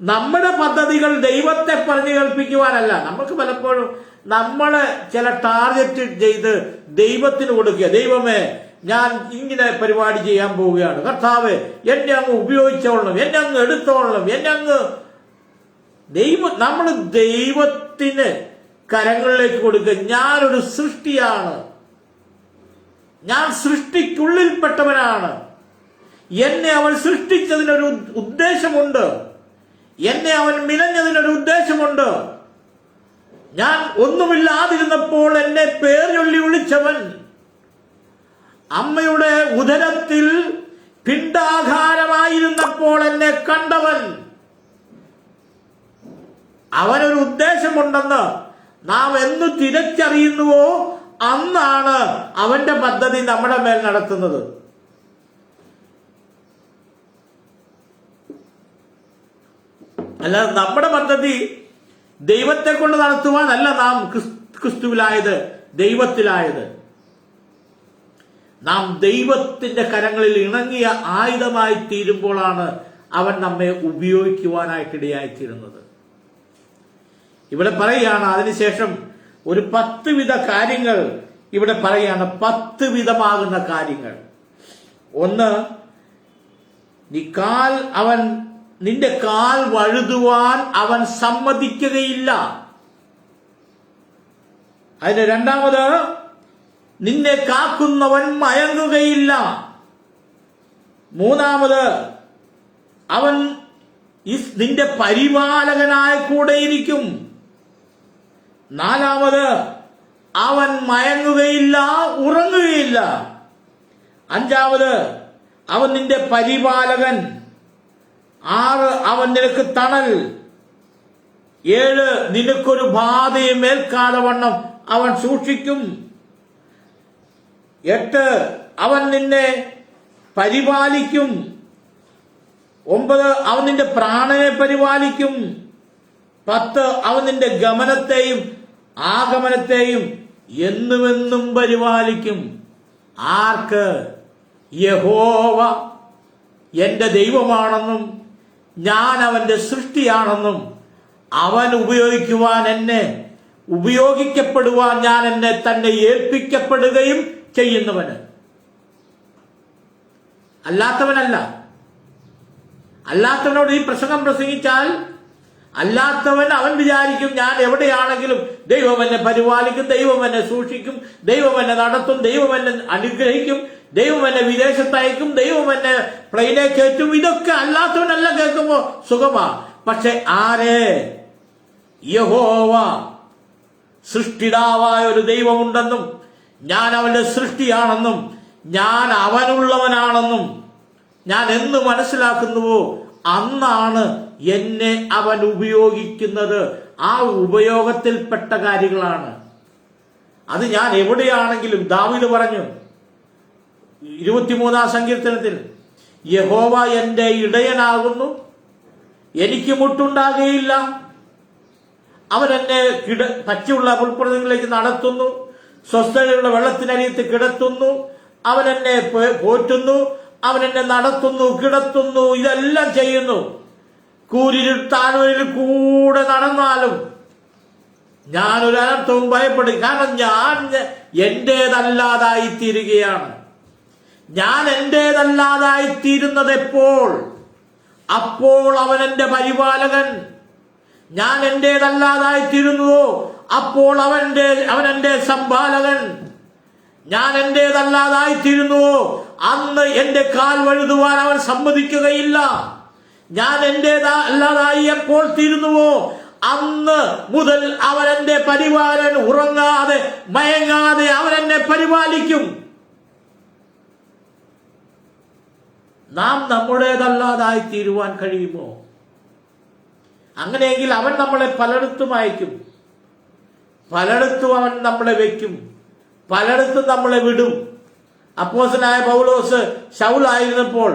നമ്മുടെ പദ്ധതികൾ ദൈവത്തെ പറഞ്ഞു കേൾപ്പിക്കുവാനല്ല. നമുക്ക് പലപ്പോഴും നമ്മളെ ചില ടാർഗറ്റ് ചെയ്ത് ദൈവത്തിന് കൊടുക്കുക. ദൈവമേ, ഞാൻ ഇങ്ങനെ പരിപാടി ചെയ്യാൻ പോവുകയാണ്, കർത്താവ് എന്നെ അങ്ങ് ഉപയോഗിച്ചോളണം, എന്നെ അങ്ങ് എടുത്തോളണം, എന്നെ അങ്ങ് നമ്മൾ ദൈവത്തിന് കരങ്ങളിലേക്ക് കൊടുക്കുക. ഞാനൊരു സൃഷ്ടിയാണ്, ഞാൻ സൃഷ്ടിക്കുള്ളിൽപ്പെട്ടവനാണ്. എന്നെ അവൻ സൃഷ്ടിച്ചതിനൊരു ഉദ്ദേശമുണ്ട്, എന്നെ അവൻ മിനഞ്ഞതിനൊരു ഉദ്ദേശമുണ്ട്. ഞാൻ ഒന്നുമില്ലാതിരുന്നപ്പോൾ എന്നെ പേർ ചൊല്ലി വിളിച്ചവൻ, അമ്മയുടെ ഉദരത്തിൽ പിണ്ഡാകാരമായിരുന്നപ്പോൾ എന്നെ കണ്ടവൻ, അവനൊരു ഉദ്ദേശമുണ്ടെന്ന് നാം എന്ന് തിരിച്ചറിയുന്നുവോ അന്നാണ് അവന്റെ പദ്ധതി നമ്മുടെ മേൽ നടത്തുന്നത്. അല്ലാതെ നമ്മുടെ പദ്ധതി ദൈവത്തെ കൊണ്ട് നടത്തുവാനല്ല നാം ക്രിസ്തുവിലായത്, ദൈവത്തിലായത്. നാം ദൈവത്തിന്റെ കരങ്ങളിൽ ഇണങ്ങിയ ആയുധമായി തീരുമ്പോഴാണ് അവൻ നമ്മെ ഉപയോഗിക്കുവാനായിട്ടിടയായിത്തീരുന്നത്. ഇവിടെ പറയുകയാണ്, അതിനുശേഷം ഒരു 10 വിധ കാര്യങ്ങൾ ഇവിടെ പറയുകയാണ്. 10 വിധമാകുന്ന കാര്യങ്ങൾ. ഒന്ന്, നിന്റെ കാൽ വഴുതുവാൻ അവൻ സമ്മതിക്കുകയില്ല. അതിന് രണ്ടാമത്, നിന്നെ കാക്കുന്നവൻ മയങ്ങുകയില്ല. മൂന്നാമത്, അവൻ നിന്റെ പരിപാലകനായ കൂടെയിരിക്കും. നാലാമത്, അവൻ മയങ്ങുകയില്ല, ഉറങ്ങുകയില്ല. അഞ്ചാമത്, അവൻ നിന്റെ പരിപാലകൻ. 6, അവൻ നിനക്ക് തണൽ. 7, നിനക്കൊരു ബാധയും ഏൽക്കാതവണ്ണം അവൻ സൂക്ഷിക്കും. 8, അവൻ നിന്നെ പരിപാലിക്കും. 9, അവൻ നിന്റെ പ്രാണനെ പരിപാലിക്കും. 10, അവൻ നിന്റെ ഗമനത്തെയും ആഗമനത്തെയും എന്നുമെന്നും പരിപാലിക്കും. ആർക്ക്? യഹോവ എന്റെ ദൈവമാണെന്നും ഞാൻ അവന്റെ സൃഷ്ടിയാണെന്നും അവൻ ഉപയോഗിക്കപ്പെടുവാൻ ഞാൻ എന്നെ തന്നെ ഏൽപ്പിക്കപ്പെടുകയും ചെയ്യുന്നവന്. അല്ലാത്തവനല്ല. അല്ലാത്തവനോട് ഈ പ്രസംഗം പ്രസംഗിച്ചാൽ അവൻ വിചാരിക്കും ഞാൻ എവിടെയാണെങ്കിലും ദൈവം എന്നെ പരിപാലിക്കും, ദൈവം എന്നെ സൂക്ഷിക്കും, ദൈവം എന്നെ നടത്തും, ദൈവം എന്നെ അനുഗ്രഹിക്കും, ദൈവം എന്നെ വിദേശത്തയക്കും, ദൈവം എന്നെ പ്ലെയിനെ കയറ്റും. ഇതൊക്കെ അല്ലാത്തവനല്ല കേൾക്കുമ്പോ സുഖമാ. പക്ഷെ ആരെ? യഹോവ സൃഷ്ടിതാവായ ഒരു ദൈവമുണ്ടെന്നും ഞാൻ അവന്റെ സൃഷ്ടിയാണെന്നും ഞാൻ അവനുള്ളവനാണെന്നും ഞാൻ എന്ന് മനസ്സിലാക്കുന്നുവോ അന്നാണ് എന്നെ അവൻ ഉപയോഗിക്കുന്നത്. ആ ഉപയോഗത്തിൽപ്പെട്ട കാര്യങ്ങളാണ് അത്. ഞാൻ എവിടെയാണെങ്കിലും ദാവീദ് പറഞ്ഞു 23-ാം സങ്കീർത്തനത്തിൽ, യഹോവ എന്റെ ഇടയനാകുന്നു, എനിക്ക് മുട്ടുണ്ടാകുകയില്ല. അവൻ എന്നെ പച്ചയുള്ള പുൽപ്പുറങ്ങളിലേക്ക് നടത്തുന്നു, സ്വസ്ഥതയുള്ള വെള്ളത്തിനരിയത്ത് കിടത്തുന്നു, അവൻ എന്നെ പോറ്റുന്നു, അവൻ എന്നെ നടത്തുന്നു, കിടത്തുന്നു, ഇതെല്ലാം ചെയ്യുന്നു. കൂരിരുട്ടാഴ്വരയിൽ കൂടെ നടന്നാലും ഞാൻ ഒരു അനർത്ഥവും ഭയപ്പെടും. കാരണം ഞാൻ എന്റേതല്ലാതായിത്തീരുകയാണ്. ഞാൻ എന്റേതല്ലാതായിത്തീരുന്നത് അപ്പോൾ അവൻ എന്റെ പരിപാലകൻ. ഞാൻ എന്റേതല്ലാതായിത്തീരുന്നുവോ അപ്പോൾ അവൻ എന്റെ സംഭാലകൻ. ഞാൻ എന്റേതല്ലാതായിത്തീരുന്നുവോ അന്ന് എന്റെ കാൽ വഴുതുവാൻ അവൻ സമ്മതിക്കുകയില്ല. ഞാൻ എന്റേതല്ലാതായി എപ്പോൾ തീരുന്നുവോ അന്ന് മുതൽ അവൻ എന്റെ പരിപാലൻ. ഉറങ്ങാതെ മയങ്ങാതെ അവൻ എന്നെ പരിപാലിക്കും. നാം നമ്മുടേതല്ലാതായി തീരുവാൻ കഴിയുമോ? അങ്ങനെയെങ്കിൽ അവൻ നമ്മളെ പലയിടത്തും അയക്കും, പലയിടത്തും അവൻ നമ്മളെ വെക്കും, പലയിടത്തും നമ്മളെ വിടും. അപ്പോസ്തലനായ പൗലോസ് ശൗലായിരുന്നപ്പോൾ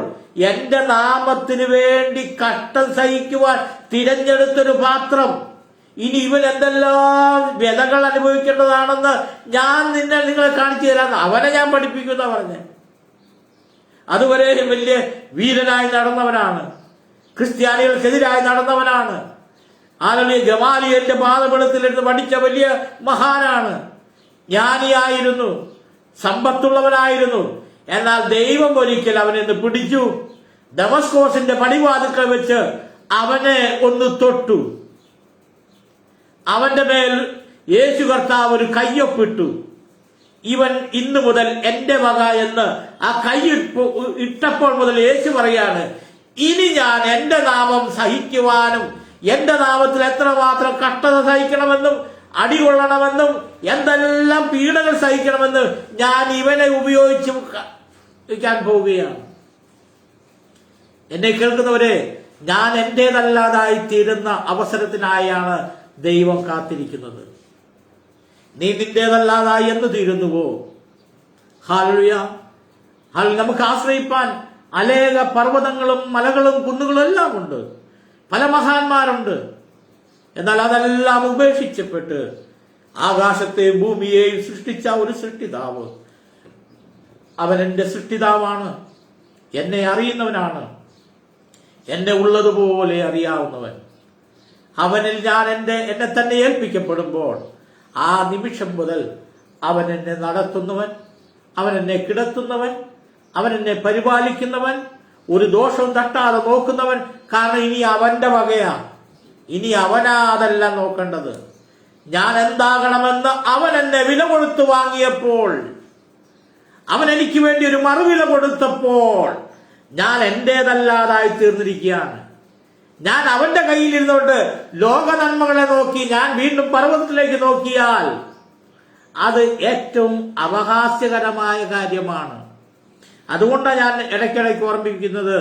എന്റെ നാമത്തിന് വേണ്ടി കഷ്ടം സഹിക്കുവാൻ തിരഞ്ഞെടുത്തൊരു പാത്രം, ഇനി ഇവൻ എന്തെല്ലാം വ്യതകൾ അനുഭവിക്കേണ്ടതാണെന്ന് ഞാൻ നിങ്ങളെ കാണിച്ചു തരാമെന്ന് അവനെ ഞാൻ പഠിപ്പിക്കുന്ന പറഞ്ഞ്. അതുവരെ വലിയ വീരനായി നടന്നവനാണ്, ക്രിസ്ത്യാനികൾക്കെതിരായി നടന്നവനാണ്. ആലളിയ ഗമാലിയലിന്റെ പാദപീഠത്തിലിരുന്ന് പഠിച്ച വലിയ മഹാനാണ്, ജ്ഞാനിയായിരുന്നു, സമ്പത്തുള്ളവനായിരുന്നു. എന്നാൽ ദൈവം ഒരിക്കൽ അവനെ പിടിച്ചു, ദമസ്കോസിന്റെ പടിവാതിൽക്കൽ വെച്ച് അവനെ ഒന്ന് തൊട്ടു. അവന്റെ മേൽ യേശു കർത്താവ് ഒരു കയ്യൊപ്പിട്ടു. ഇവൻ ഇന്നു മുതൽ എന്റെ വക എന്ന് ആ കൈ ഇട്ടപ്പോൾ മുതൽ യേശു പറയാണ്, ഇനി ഞാൻ എന്റെ നാമം സഹിക്കുവാനും എന്റെ നാമത്തിൽ എത്രമാത്രം കഷ്ടത സഹിക്കണമെന്നും അടികൊള്ളണമെന്നും എന്തെല്ലാം പീഡകൾ സഹിക്കണമെന്നും ഞാൻ ഇവനെ ഉപയോഗിക്കാൻ പോവുകയാണ്. എന്നെ കേൾക്കുന്നവരെ, ഞാൻ എന്റേതല്ലാതായി തീരുന്ന അവസരത്തിനായാണ് ദൈവം കാത്തിരിക്കുന്നത്. നീ നിന്റേതല്ലാതായി എന്ന് തീരുന്നുവോ? ഹല്ലേലൂയ. നമുക്ക് ആശ്രയിപ്പാൻ അനേക പർവ്വതങ്ങളും മലകളും കുന്നുകളും എല്ലാം ഉണ്ട്, പല മഹാന്മാരുണ്ട്. എന്നാൽ അതെല്ലാം ഉപേക്ഷിച്ചപ്പെട്ട് ആകാശത്തെയും ഭൂമിയെയും സൃഷ്ടിച്ച ഒരു സൃഷ്ടിതാവ്, അവൻ എന്റെ സൃഷ്ടിതാവാണ്, എന്നെ അറിയുന്നവനാണ്, എന്നെ ഉള്ളതുപോലെ അറിയാവുന്നവൻ. അവനിൽ ഞാൻ എന്നെ തന്നെ ഏൽപ്പിക്കപ്പെടുമ്പോൾ ആ നിമിഷം മുതൽ അവൻ എന്നെ നടത്തുന്നവൻ, അവൻ എന്നെ കിടത്തുന്നവൻ, അവൻ എന്നെ പരിപാലിക്കുന്നവൻ, ഒരു ദോഷവും തട്ടാതെ നോക്കുന്നവൻ. കാരണം ഇനി അവന്റെ വകയാ, ഇനി അവനാ അതെല്ലാം നോക്കേണ്ടത്. ഞാൻ എന്താകണമെന്ന് അവൻ എന്നെ വില കൊടുത്തു വാങ്ങിയപ്പോൾ, അവൻ എനിക്ക് വേണ്ടി ഒരു മറുവില കൊടുത്തപ്പോൾ ഞാൻ എന്റേതല്ലാതായി തീർന്നിരിക്കുകയാണ്. ഞാൻ അവന്റെ കയ്യിലിരുന്നുകൊണ്ട് ലോക നന്മകളെ നോക്കി ഞാൻ വീണ്ടും പർവ്വതത്തിലേക്ക് നോക്കിയാൽ അത് ഏറ്റവും അപഹാസ്യകരമായ കാര്യമാണ്. അതുകൊണ്ടാണ് ഞാൻ ഇടയ്ക്കിടയ്ക്ക് ഓർമ്മിപ്പിക്കുന്നത്,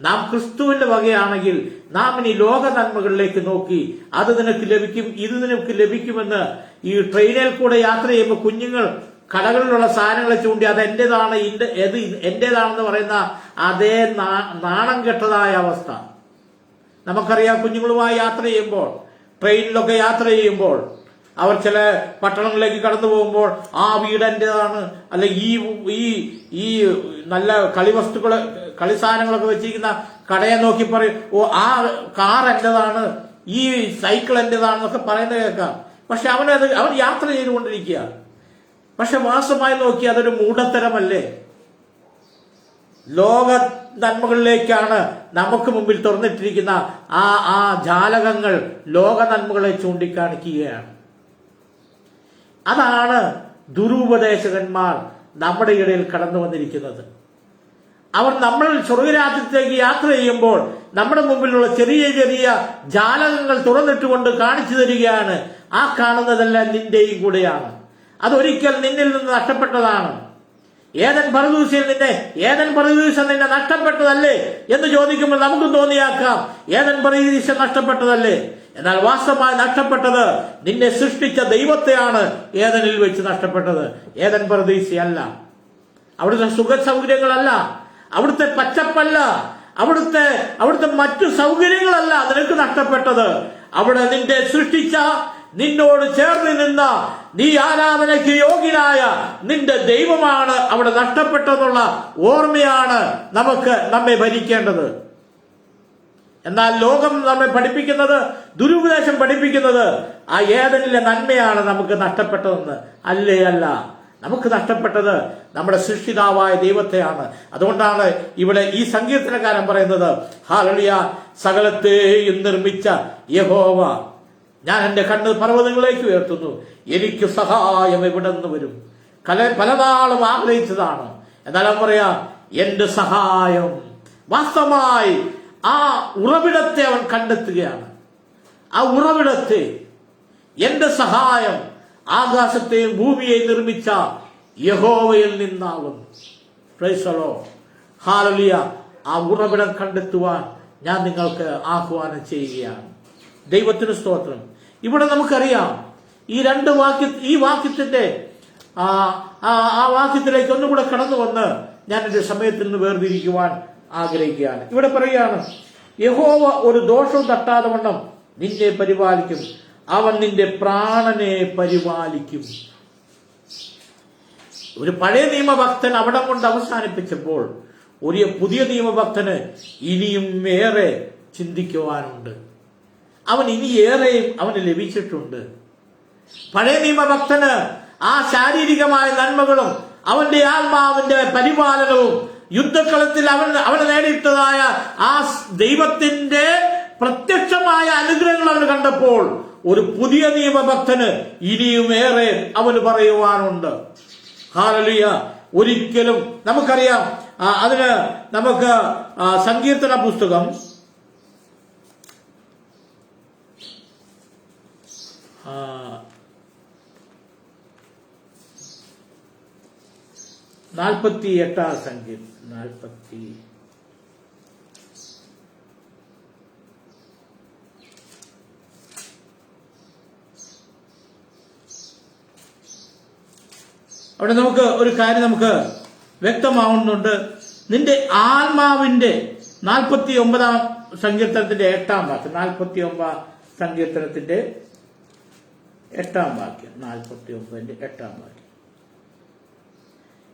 നാം ക്രിസ്തുവിന്റെ വകയാണെങ്കിൽ നാം ഇനി ലോക നന്മകളിലേക്ക് നോക്കി അത് നിനക്ക് ലഭിക്കും, ഇത് നിനക്ക് ലഭിക്കുമെന്ന്. ഈ ട്രെയിനിൽ കൂടെ യാത്ര ചെയ്യുമ്പോൾ കുഞ്ഞുങ്ങൾ കടകളിലുള്ള സാധനങ്ങളെ ചൂണ്ടി അത് എന്റേതാണ്, എന്റേതാണെന്ന് പറയുന്ന അതേ നാണം കെട്ടതായ അവസ്ഥ നമുക്കറിയാം. കുഞ്ഞുങ്ങളുമായി യാത്ര ചെയ്യുമ്പോൾ, ട്രെയിനിലൊക്കെ യാത്ര ചെയ്യുമ്പോൾ അവർ ചില പട്ടണങ്ങളിലേക്ക് കടന്നു പോകുമ്പോൾ ആ വീട് എന്റേതാണ്, അല്ലെ ഈ ഈ നല്ല കളിവസ്തുക്കള് കളിസാധനങ്ങളൊക്കെ വെച്ചിരിക്കുന്ന കടയെ നോക്കി പറയും, ഓ ആ കാർ എന്റേതാണ്, ഈ സൈക്കിൾ എന്റേതാണെന്നൊക്കെ പറയുന്നത് കേൾക്കാം. പക്ഷെ അവൻ യാത്ര ചെയ്തുകൊണ്ടിരിക്കുക. പക്ഷെ വാസ്തവമായി നോക്കി അതൊരു മൂഢത്തരമല്ലേ? ലോക നന്മകളിലേക്കാണ് നമുക്ക് മുമ്പിൽ തുറന്നിട്ടിരിക്കുന്ന ആ ജാലകങ്ങൾ ലോക നന്മകളെ ചൂണ്ടിക്കാണിക്കുകയാണ്. അതാണ് ദുരുപദേശകന്മാർ നമ്മുടെ ഇടയിൽ കടന്നു വന്നിരിക്കുന്നത്. അവർ നമ്മൾ സ്വർഗരാജ്യത്തേക്ക് യാത്ര ചെയ്യുമ്പോൾ നമ്മുടെ മുമ്പിലുള്ള ചെറിയ ചെറിയ ജാലകങ്ങൾ തുറന്നിട്ടുകൊണ്ട് കാണിച്ചു തരികയാണ്, ആ കാണുന്നതെല്ലാം നിന്റെയും കൂടെയാണ്, അതൊരിക്കൽ നിന്നിൽ നിന്ന് നഷ്ടപ്പെട്ടതാണ്. ഏതൻ പറുദീസ നിന്നെ നഷ്ടപ്പെട്ടതല്ലേ എന്ന് ചോദിക്കുമ്പോൾ നമുക്ക് തോന്നിയാക്കാം, ഏതൻ പറുദീസ നഷ്ടപ്പെട്ടതല്ലേ. എന്നാൽ വാസ്തവമായി നഷ്ടപ്പെട്ടത് നിന്നെ സൃഷ്ടിച്ച ദൈവത്തെയാണ് ഏതനിൽ വെച്ച് നഷ്ടപ്പെട്ടത്, ഏതൻ പറുദീസയല്ല. അവിടുത്തെ സുഖ സൗകര്യങ്ങളല്ല, അവിടുത്തെ പച്ചപ്പല്ല, അവിടുത്തെ മറ്റു സൗകര്യങ്ങളല്ല നിനക്ക് നഷ്ടപ്പെട്ടത്. അവിടെ നിന്റെ സൃഷ്ടിച്ച, നിന്നോട് ചേർന്ന് നിന്ന, നീ ആരാധനയ്ക്ക് യോഗ്യനായ നിന്റെ ദൈവമാണ് അവിടെ നഷ്ടപ്പെട്ടതെന്നുള്ള ഓർമ്മയാണ് നമ്മെ ഭരിക്കേണ്ടത്. എന്നാൽ ലോകം നമ്മെ പഠിപ്പിക്കുന്നത്, ദുരുപദേശം പഠിപ്പിക്കുന്നത് ആ ഏതനിലെ നന്മയാണ് നമുക്ക് നഷ്ടപ്പെട്ടതെന്ന്. അല്ല, നമുക്ക് നഷ്ടപ്പെട്ടത് നമ്മുടെ സൃഷ്ടിതാവായ ദൈവത്തെയാണ്. അതുകൊണ്ടാണ് ഇവിടെ ഈ സങ്കീർത്തനക്കാരൻ പറയുന്നത്, ഹല്ലേലൂയ, സകലത്തെയും നിർമ്മിച്ച യഹോവ, ഞാൻ എന്റെ കണ്ണ് പർവ്വതങ്ങളിലേക്ക് ഉയർത്തുന്നു, എനിക്ക് സഹായം എവിടെ നിന്ന് വരും? പലനാളും ആഗ്രഹിച്ചതാണ്. എന്നാലും പറയാ, എന്റെ സഹായം വാസ്തവമായി ആ ഉറവിടത്തെ അവൻ കണ്ടെത്തുകയാണ്. ആ ഉറവിടത്തെ, എന്റെ സഹായം ആകാശത്തെയും ഭൂമിയെയും നിർമ്മിച്ച യഹോവയിൽ നിന്നാകുന്നു. പ്രൈസ് ദി ലോർഡ്, ഹല്ലേലൂയ. ആ ഉറവിടം കണ്ടെത്തുവാൻ ഞാൻ നിങ്ങൾക്ക് ആഹ്വാനം ചെയ്യുകയാണ്. ദൈവത്തിന് സ്തോത്രം. ഇവിടെ നമുക്കറിയാം, ഈ വാക്യത്തിന്റെ ആ വാക്യത്തിലേക്ക് ഒന്നുകൂടെ കടന്നു വന്ന് ഞാൻ എന്റെ സമയത്തിൽ നിന്ന് വേർതിരിക്കുവാൻ ആഗ്രഹിക്കുകയാണ്. ഇവിടെ പറയുകയാണ്, യഹോവ ഒരു ദോഷവും തട്ടാതെ വണ്ണം നിന്നെ പരിപാലിക്കും, അവൻ നിന്റെ പ്രാണനെ പരിപാലിക്കും. ഒരു പഴയ നിയമഭക്തൻ അവിടം കൊണ്ട് അവസാനിപ്പിച്ചപ്പോൾ ഒരു പുതിയ നിയമഭക്തന് ഇനിയും ഏറെ ചിന്തിക്കുവാനുണ്ട്. അവൻ ഇനി ഏറെയും അവന് ലഭിച്ചിട്ടുണ്ട്. പഴയ നിയമഭക്തന് ആ ശാരീരികമായ നന്മകളും അവന്റെ ആത്മാവിന്റെ പരിപാലനവും യുദ്ധക്കളത്തിൽ അവന് നേടിയിട്ടതായ ആ ദൈവത്തിന്റെ പ്രത്യക്ഷമായ അനുഗ്രഹങ്ങൾ അവന് കണ്ടപ്പോൾ ഒരു പുതിയ നിയമഭക്തന് ഇനിയുമേറെ അവന് പറയുവാനുണ്ട്. ഹല്ലേലൂയ. ഒരിക്കലും നമുക്കറിയാം, അതിന് നമുക്ക് സങ്കീർത്തന പുസ്തകം 48 സങ്കീർത്തനം 40 അവിടെ നമുക്ക് ഒരു കാര്യം നമുക്ക് വ്യക്തമാവുന്നുണ്ട്. നിന്റെ ആത്മാവിന്റെ 49 സങ്കീർത്തനത്തിന്റെ 8 വാക്യം, 49 സങ്കീർത്തനത്തിന്റെ 8 വാക്യം, 49ന്റെ 8 വാക്യം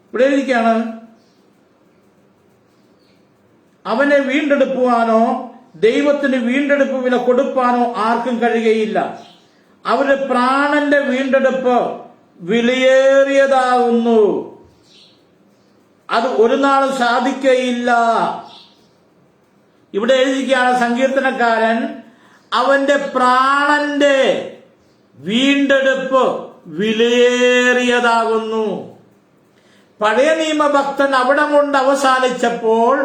ഇവിടെ ഇരിക്കുകയാണ്, അവനെ വീണ്ടെടുക്കുവാനോ ദൈവത്തിന് വീണ്ടെടുപ്പ് വില കൊടുപ്പാനോ ആർക്കും കഴിയുകയില്ല. അവരുടെ പ്രാണന്റെ വീണ്ടെടുപ്പ് വിലയേറിയതാകുന്നു, അത് ഒരു നാളും സാധിക്കയില്ല. ഇവിടെ എഴുതിയിരിക്കുകയാണ് സങ്കീർത്തനക്കാരൻ, അവന്റെ പ്രാണന്റെ വീണ്ടെടുപ്പ് വിലയേറിയതാകുന്നു. പഴയ നിയമഭക്തൻ അവിടം കൊണ്ട് അവസാനിച്ചപ്പോൾ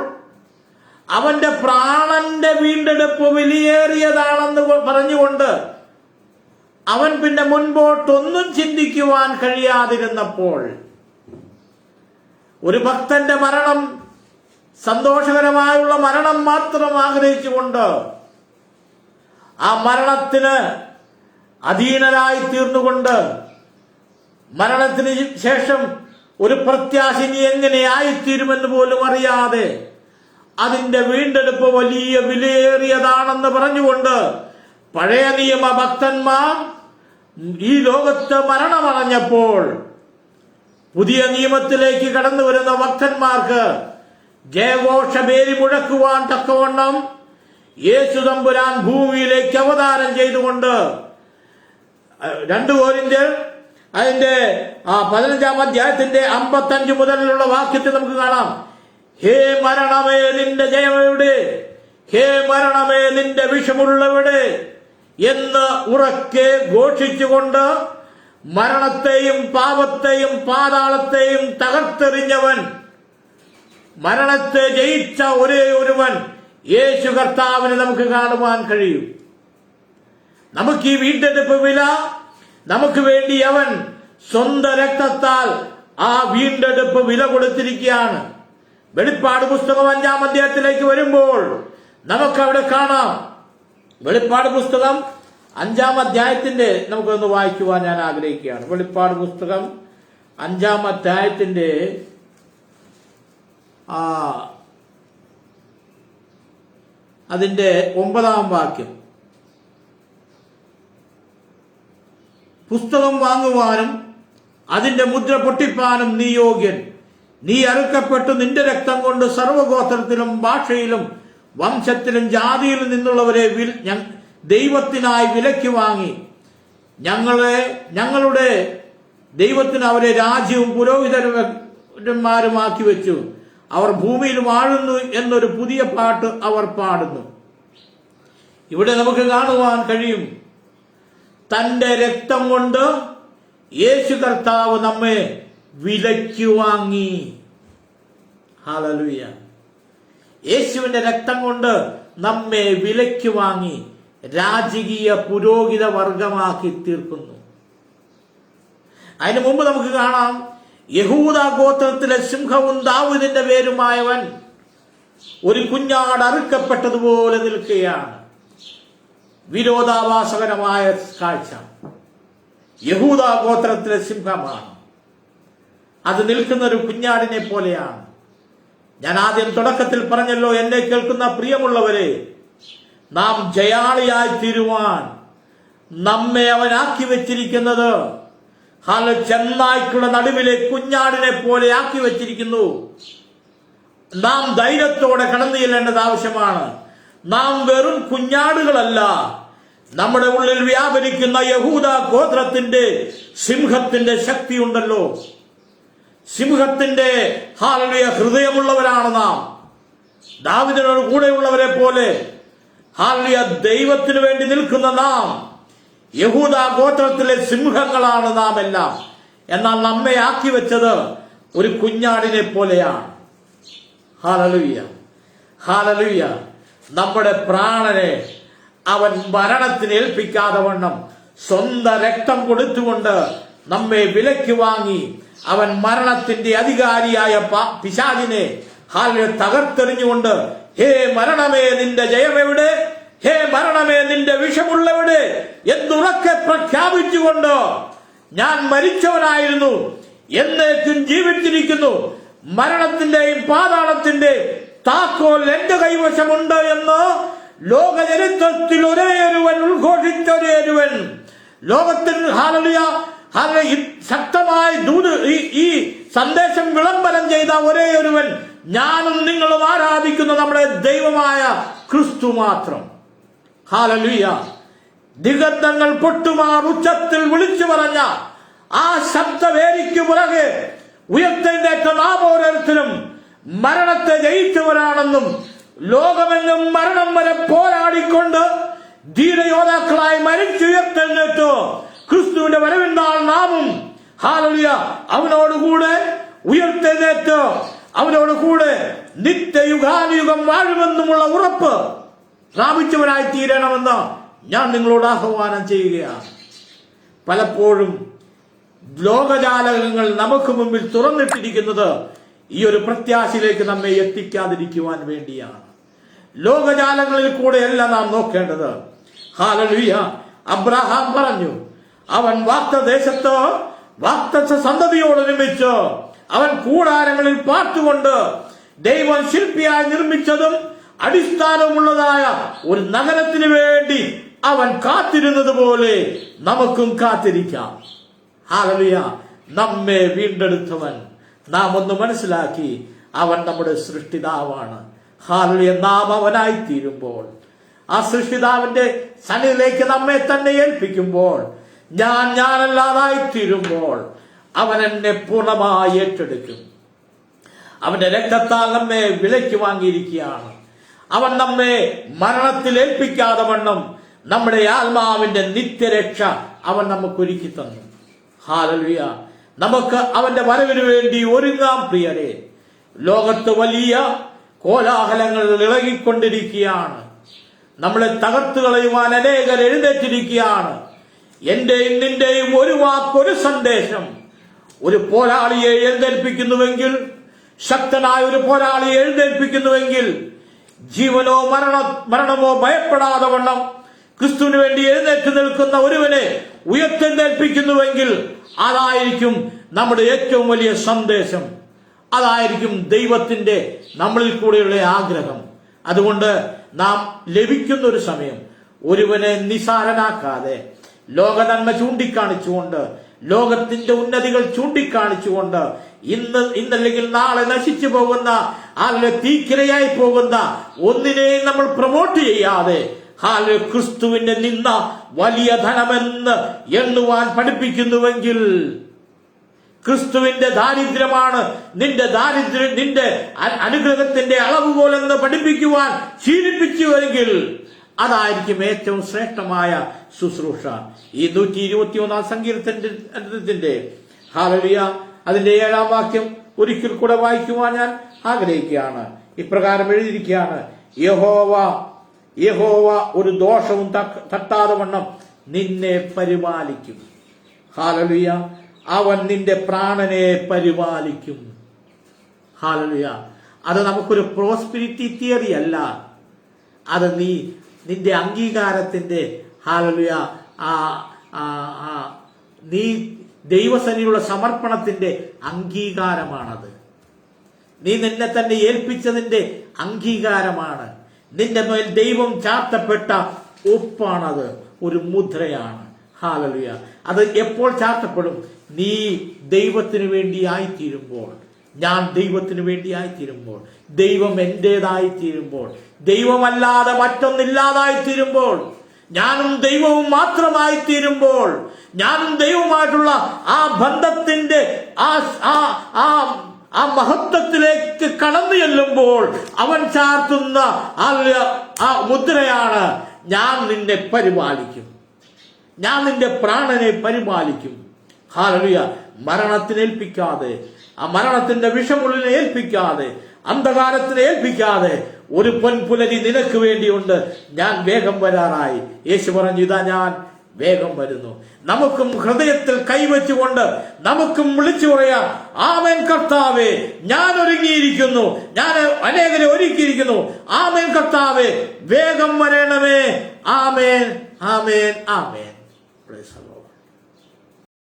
അവന്റെ പ്രാണന്റെ വീണ്ടെടുപ്പ് വിലയേറിയതാണെന്ന് പറഞ്ഞുകൊണ്ട് അവൻ പിന്നെ മുൻപോട്ടൊന്നും ചിന്തിക്കുവാൻ കഴിയാതിരുന്നപ്പോൾ, ഒരു ഭക്തന്റെ മരണം സന്തോഷകരമായുള്ള മരണം മാത്രം ആഗ്രഹിച്ചുകൊണ്ട് ആ മരണത്തിന് അധീനരായി തീർന്നുകൊണ്ട് മരണത്തിന് ശേഷം ഒരു പ്രത്യാശ ഇനി എങ്ങനെ ആയിത്തീരുമെന്ന് പോലും അറിയാതെ അതിന്റെ വീണ്ടെടുപ്പ് വലിയ വിലയേറിയതാണെന്ന് പറഞ്ഞുകൊണ്ട് പഴയ നിയമ ഭക്തന്മാർ ഈ ലോകത്ത് മരണമടഞ്ഞപ്പോൾ പുതിയ നിയമത്തിലേക്ക് കടന്നു വരുന്ന ഭക്തന്മാർക്ക് ജയഘോഷപേരി മുഴക്കുവാൻ തക്കവണ്ണം യേശു തമ്പുരാൻ ഭൂമിയിലേക്ക് അവതാരം ചെയ്തുകൊണ്ട് 2 കൊരിന്ത്യർ അതിന്റെ 15-ാം അധ്യായത്തിന്റെ 55 മുതലുള്ള വാക്യത്തിൽ നമുക്ക് കാണാം. ഹേ മരണമേ നിന്റെ ജയമെവിടെ, ഹേ മരണമേ നിന്റെ വിഷമുള്ളവിടെ എന്ന് ഉറക്കെ ഘോഷിച്ചുകൊണ്ട് മരണത്തെയും പാപത്തെയും പാതാളത്തെയും തകർത്തെറിഞ്ഞവൻ, മരണത്തെ ജയിച്ച ഒരേ ഒരുവൻ യേശു കർത്താവിനെ നമുക്ക് കാണുവാൻ കഴിയും. നമുക്ക് ഈ വീണ്ടെടുപ്പ് വില നമുക്ക് വേണ്ടി അവൻ സ്വന്തം രക്തത്താൽ ആ വീണ്ടെടുപ്പ് വില കൊടുത്തിരിക്കുകയാണ്. വെളിപ്പാട് പുസ്തകം 5-ാം അധ്യായത്തിലേക്ക് വരുമ്പോൾ നമുക്കവിടെ കാണാം. വെളിപ്പാട് പുസ്തകം 5-ാം അധ്യായത്തിന്റെ നമുക്കൊന്ന് വായിക്കുവാൻ ഞാൻ ആഗ്രഹിക്കുകയാണ്. വെളിപ്പാട് പുസ്തകം 5-ാം അധ്യായത്തിന്റെ അതിന്റെ 9-ാം വാക്യം. പുസ്തകം വാങ്ങുവാനും അതിന്റെ മുദ്ര പൊട്ടിപ്പാനും നീ യോഗ്യൻ. നീ അറുക്കപ്പെട്ടു നിന്റെ രക്തം കൊണ്ട് സർവ്വഗോത്രത്തിലും ഭാഷയിലും വംശത്തിലും ജാതിയിലും നിന്നുള്ളവരെ ദൈവത്തിനായി വിലയ്ക്ക് വാങ്ങി. ഞങ്ങളുടെ ദൈവത്തിന് അവരെ രാജ്യവും പുരോഹിതന്മാരുമാക്കി വെച്ചു. അവർ ഭൂമിയിൽ വാഴുന്നു എന്നൊരു പുതിയ പാട്ട് അവർ പാടുന്നു. ഇവിടെ നമുക്ക് കാണുവാൻ കഴിയും, തന്റെ രക്തം കൊണ്ട് യേശു കർത്താവ് നമ്മെ വിലയ്ക്ക് വാങ്ങി. ഹല്ലേലൂയ. യേശുവിന്റെ രക്തം കൊണ്ട് നമ്മെ വിലയ്ക്ക് വാങ്ങി രാജകീയ പുരോഹിത വർഗമാക്കി തീർക്കുന്നു. അതിനു മുമ്പ് നമുക്ക് കാണാം, യഹൂദ ഗോത്രത്തിലെ സിംഹവും ദാവീദിന്റെ പേരുമായവൻ ഒരു കുഞ്ഞാട് അറുക്കപ്പെട്ടതുപോലെ നിൽക്കുകയാണ്. വിരോധാഭാസകരമായ കാഴ്ച. യഹൂദ ഗോത്രത്തിലെ സിംഹമാണ്. അത് നിൽക്കുന്ന ഒരു കുഞ്ഞാടിനെ പോലെയാണ്. ഞാൻ ആദ്യം തുടക്കത്തിൽ പറഞ്ഞല്ലോ, എന്നെ കേൾക്കുന്ന പ്രിയമുള്ളവരെ, നാം ജയാളിയായി തീരുവാൻ നമ്മെ അവനാക്കി വെച്ചിരിക്കുന്നത് ചെന്നായ്ക്കുള്ള നടുവിലെ കുഞ്ഞാടിനെ പോലെ ആക്കി വെച്ചിരിക്കുന്നു. നാം ധൈര്യത്തോടെ കടന്നു ചെല്ലേണ്ടത് ആവശ്യമാണ്. നാം വെറും കുഞ്ഞാടുകളല്ല, നമ്മുടെ ഉള്ളിൽ വ്യാപരിക്കുന്ന യഹൂദ ഗോത്രത്തിന്റെ സിംഹത്തിന്റെ ശക്തി ഉണ്ടല്ലോ. സിംഹത്തിന്റെ ഹല്ലേലൂയ ഹൃദയമുള്ളവരാണ് നാം. ദാവീദിനോട് കൂടെയുള്ളവരെ പോലെ ഹല്ലേലൂയ ദൈവത്തിന് വേണ്ടി നിൽക്കുന്ന നാം യഹൂദ ഗോത്രത്തിലെ സിംഹങ്ങളാണ് നാം എല്ലാം. എന്നാൽ നമ്മെ ആക്കി വെച്ചത് ഒരു കുഞ്ഞാടിനെ പോലെയാണ്. Hallelujah, hallelujah. നമ്മുടെ പ്രാണനെ അവൻ മരണത്തിന് ഏൽപ്പിക്കാതെ വണ്ണം സ്വന്തം രക്തം കൊടുത്തുകൊണ്ട് നമ്മെ വിലയ്ക്ക് വാങ്ങി അവൻ മരണത്തിന്റെ അധികാരിയായ പിശാചിനെ തകർത്തെറിഞ്ഞുകൊണ്ട്, ഹേ മരണമേ നിന്റെ ജയമെവിടെ, ഹേ മരണമേ നിന്റെ വിഷമുള്ളവിടെ എന്നുറക്കെ പ്രഖ്യാപിച്ചുകൊണ്ട്, ഞാൻ മരിച്ചവനായിരുന്നു, എന്നേക്കും ജീവിച്ചിരിക്കുന്നു, മരണത്തിന്റെയും പാതാളത്തിന്റെയും താക്കോൽ എന്റെ കൈവശമുണ്ട് എന്ന് ലോക ചരിത്രത്തിൽ ഒരേയൊരുവൻ ഉദ്ഘോഷിച്ച ഒരേയൊരുവൻ, ലോകത്തിൽ ഹല്ലേലൂയ ശക്തമായ ഈ സന്ദേശം വിളംബരം ചെയ്ത ഒരേയൊരുവൻ ഞാനും നിങ്ങളും ആരാധിക്കുന്ന നമ്മുടെ ദൈവമായ ക്രിസ്തു മാത്രം. ഹല്ലേലൂയ. ദിഗന്ധങ്ങൾ പൊട്ടുമാർ ഉച്ചത്തിൽ വിളിച്ചു പറഞ്ഞ ആ ശബ്ദവേദിക്ക് പുറകെ ഉയർത്തെഴുന്നേറ്റ നാം ഓരോരുത്തരും മരണത്തെ ജയിച്ചവരാണെന്നും ലോകമെങ്ങും മരണം വരെ പോരാടിക്കൊണ്ട് ധീരയോദ്ധാക്കളായി മരിച്ചുയർത്തെഴുന്നേറ്റു ക്രിസ്തുവിന്റെ വരവിനാൾ നാമും ഹല്ലേലൂയ അവനോടുകൂടെ ഉയർത്തെഴുന്നേറ്റ് അവനോടുകൂടെ നിത്യയുഗാനുയുഗം വാഴുമെന്നുമുള്ള ഉറപ്പ് പ്രാപിച്ചവരായി തീരണമെന്ന് ഞാൻ നിങ്ങളോട് ആഹ്വാനം ചെയ്യുകയാണ്. പലപ്പോഴും ലോകജാലകങ്ങൾ നമുക്ക് മുമ്പിൽ തുറന്നിട്ടിരിക്കുന്നത് ഈ ഒരു പ്രത്യാശയിലേക്ക് നമ്മെ എത്തിക്കാതിരിക്കുവാൻ വേണ്ടിയാണ്. ലോകജാലങ്ങളിൽ കൂടെയല്ല നാം നോക്കേണ്ടത്. ഹല്ലേലൂയ. അബ്രഹാം പറഞ്ഞു, അവൻ വാഗ്ദത്തദേശത്ത് വാഗ്ദത്ത സന്തതിയോടൊരുമിച്ച് അവൻ കൂടാരങ്ങളിൽ പാർത്തുകൊണ്ട് ദൈവം ശില്പിയായി നിർമ്മിച്ചതും അടിസ്ഥാനമുള്ളതായ ഒരു നഗരത്തിന് വേണ്ടി അവൻ കാത്തിരുന്നത് പോലെ നമുക്കും കാത്തിരിക്കാം. ഹല്ലേലൂയ. നമ്മെ വീണ്ടെടുത്തവൻ നാം ഒന്ന് മനസ്സിലാക്കി, അവൻ നമ്മുടെ സൃഷ്ടിതാവാണ്. ഹല്ലേലൂയ. നാം അവനായി തീരുമ്പോൾ, ആ സൃഷ്ടിതാവിന്റെ സന്നിധിയിലേക്ക് നമ്മെ തന്നെ ഏൽപ്പിക്കുമ്പോൾ, ഞാനല്ലാതായി തീരുമ്പോൾ, അവൻ എന്നെ പൂർണ്ണമായി ഏറ്റെടുക്കും. അവന്റെ രക്തത്താൽ നമ്മെ വിലയ്ക്ക് വാങ്ങിയിരിക്കുകയാണ്. അവൻ നമ്മെ മരണത്തിൽ ഏൽപ്പിക്കാതെ വണ്ണം നമ്മുടെ ആത്മാവിന്റെ നിത്യരക്ഷ അവൻ നമുക്ക് ഒരുക്കി തന്നു. ഹല്ലേലൂയ. നമുക്ക് അവന്റെ വരവിന് വേണ്ടി ഒരുങ്ങാം പ്രിയരെ. ലോകത്ത് വലിയ കോലാഹലങ്ങൾ ഇളകിക്കൊണ്ടിരിക്കുകയാണ്. നമ്മളെ തകർത്തു കളയുവാൻ അനേകർ എഴുന്നേറ്റിരിക്കുകയാണ്. എന്റെയും നിന്റെയും ഒരു വാക്ക്, ഒരു സന്ദേശം ഒരു പോരാളിയെ എഴുന്നേൽപ്പിക്കുന്നുവെങ്കിൽ, ശക്തനായ ഒരു പോരാളിയെ എഴുന്നേൽപ്പിക്കുന്നുവെങ്കിൽ, ജീവനോ മരണമോ ഭയപ്പെടാതെ വണ്ണം ക്രിസ്തുവിന് വേണ്ടി എഴുന്നേറ്റ് നിൽക്കുന്ന ഒരുവനെ ഉയർത്തെഴുന്നേൽപ്പിക്കുന്നുവെങ്കിൽ, അതായിരിക്കും നമ്മുടെ ഏറ്റവും വലിയ സന്ദേശം. അതായിരിക്കും ദൈവത്തിന്റെ നമ്മളിൽ കൂടെയുള്ള ആഗ്രഹം. അതുകൊണ്ട് നാം ലഭിക്കുന്ന ഒരു സമയം ഒരുവനെ നിസാരനാക്കാതെ, ലോകനന്മ ചൂണ്ടിക്കാണിച്ചുകൊണ്ട്, ലോകത്തിന്റെ ഉന്നതികൾ ചൂണ്ടിക്കാണിച്ചുകൊണ്ട്, ഇന്നല്ലെങ്കിൽ നാളെ നശിച്ചു പോകുന്ന, തീക്കിരയായി പോകുന്ന ഒന്നിനെയും നമ്മൾ പ്രൊമോട്ട് ചെയ്യാതെ, ക്രിസ്തുവിന്റെ നിന്ന വലിയ ധനമെന്ന് എണ്ണുവാൻ പഠിപ്പിക്കുന്നുവെങ്കിൽ, ക്രിസ്തുവിന്റെ ദാരിദ്ര്യമാണ് നിന്റെ അനുഗ്രഹത്തിന്റെ അളവുകോലെന്ന് പഠിപ്പിക്കുവാൻ ശീലിപ്പിച്ചുവെങ്കിൽ, അതായിരിക്കും ഏറ്റവും ശ്രേഷ്ഠമായ ശുശ്രൂഷ. ഈ 121 സങ്കീർത്തനത്തിന്റെ ഹല്ലേലൂയ അതിന്റെ 7-ാം വാക്യം ഒരിക്കൽ കൂടെ വായിക്കുവാൻ ഞാൻ ആഗ്രഹിക്കുകയാണ്. ഇപ്രകാരം എഴുതിയിരിക്കുകയാണ്: യഹോവ ഒരു ദോഷവും തട്ടാതെ വണ്ണം നിന്നെ പരിപാലിക്കും. ഹല്ലേലൂയ. അവൻ നിന്റെ പ്രാണനെ പരിപാലിക്കും. ഹല്ലേലൂയ. അത് നമുക്കൊരു പ്രോസ്പെരിറ്റി തിയറി അല്ല, അത് നിന്റെ അംഗീകാരത്തിന്റെ, ഹല്ലേലൂയ, നീ ദൈവസന്നിധിയിലുള്ള സമർപ്പണത്തിന്റെ അംഗീകാരമാണത്. നീ നിന്നെ തന്നെ ഏൽപ്പിച്ചതിന്റെ അംഗീകാരമാണ്. നിന്റെ മേൽ ദൈവം ചാർത്തപ്പെട്ട ഒപ്പാണത്, ഒരു മുദ്രയാണ്. ഹല്ലേലൂയ. അത് എപ്പോൾ ചാർത്തപ്പെടും? നീ ദൈവത്തിന് വേണ്ടിയായിത്തീരുമ്പോൾ, ഞാൻ ദൈവത്തിന് വേണ്ടിയായിത്തീരുമ്പോൾ, ദൈവം എന്റേതായിത്തീരുമ്പോൾ, ദൈവമല്ലാതെ മറ്റൊന്നില്ലാതായിത്തീരുമ്പോൾ, ഞാനും ദൈവവും മാത്രമായി തീരുമ്പോൾ, ഞാനും ദൈവവുമായിട്ടുള്ള ആ ബന്ധത്തിന്റെ ആ മഹത്വത്തിലേക്ക് കടന്നു ചെല്ലുമ്പോൾ അവൻ ചാർത്തുന്ന ആ മുദ്രയാണ്: ഞാൻ നിന്നെ പരിപാലിക്കും, ഞാൻ നിന്റെ പ്രാണനെ പരിപാലിക്കും. ഹല്ലേലൂയ. മരണത്തിന് ഏൽപ്പിക്കാതെ, ആ മരണത്തിന്റെ വിഷമുള്ളിനെ ഏൽപ്പിക്കാതെ, അന്ധകാരത്തിന് ഏൽപ്പിക്കാതെ, ഒരു പൊൻപുലരി നിനക്ക് വേണ്ടിയുണ്ട്, ഞാൻ വേഗം വരാറായി. യേശു പറഞ്ഞു, ഇതാ ഞാൻ വേഗം വരുന്നു. നമുക്കും ഹൃദയത്തിൽ കൈവച്ചുകൊണ്ട് നമുക്കും വിളിച്ചു പറയാം: ആമേൻ കർത്താവേ, ഞാൻ ഒരുങ്ങിയിരിക്കുന്നു, ഞാൻ അനേകരെ ഒരുക്കിയിരിക്കുന്നു. ആമേൻ കർത്താവേ, വേഗം വരണമേ. ആമേൻ, ആമേൻ, ആമേൻ. Praise the Lord.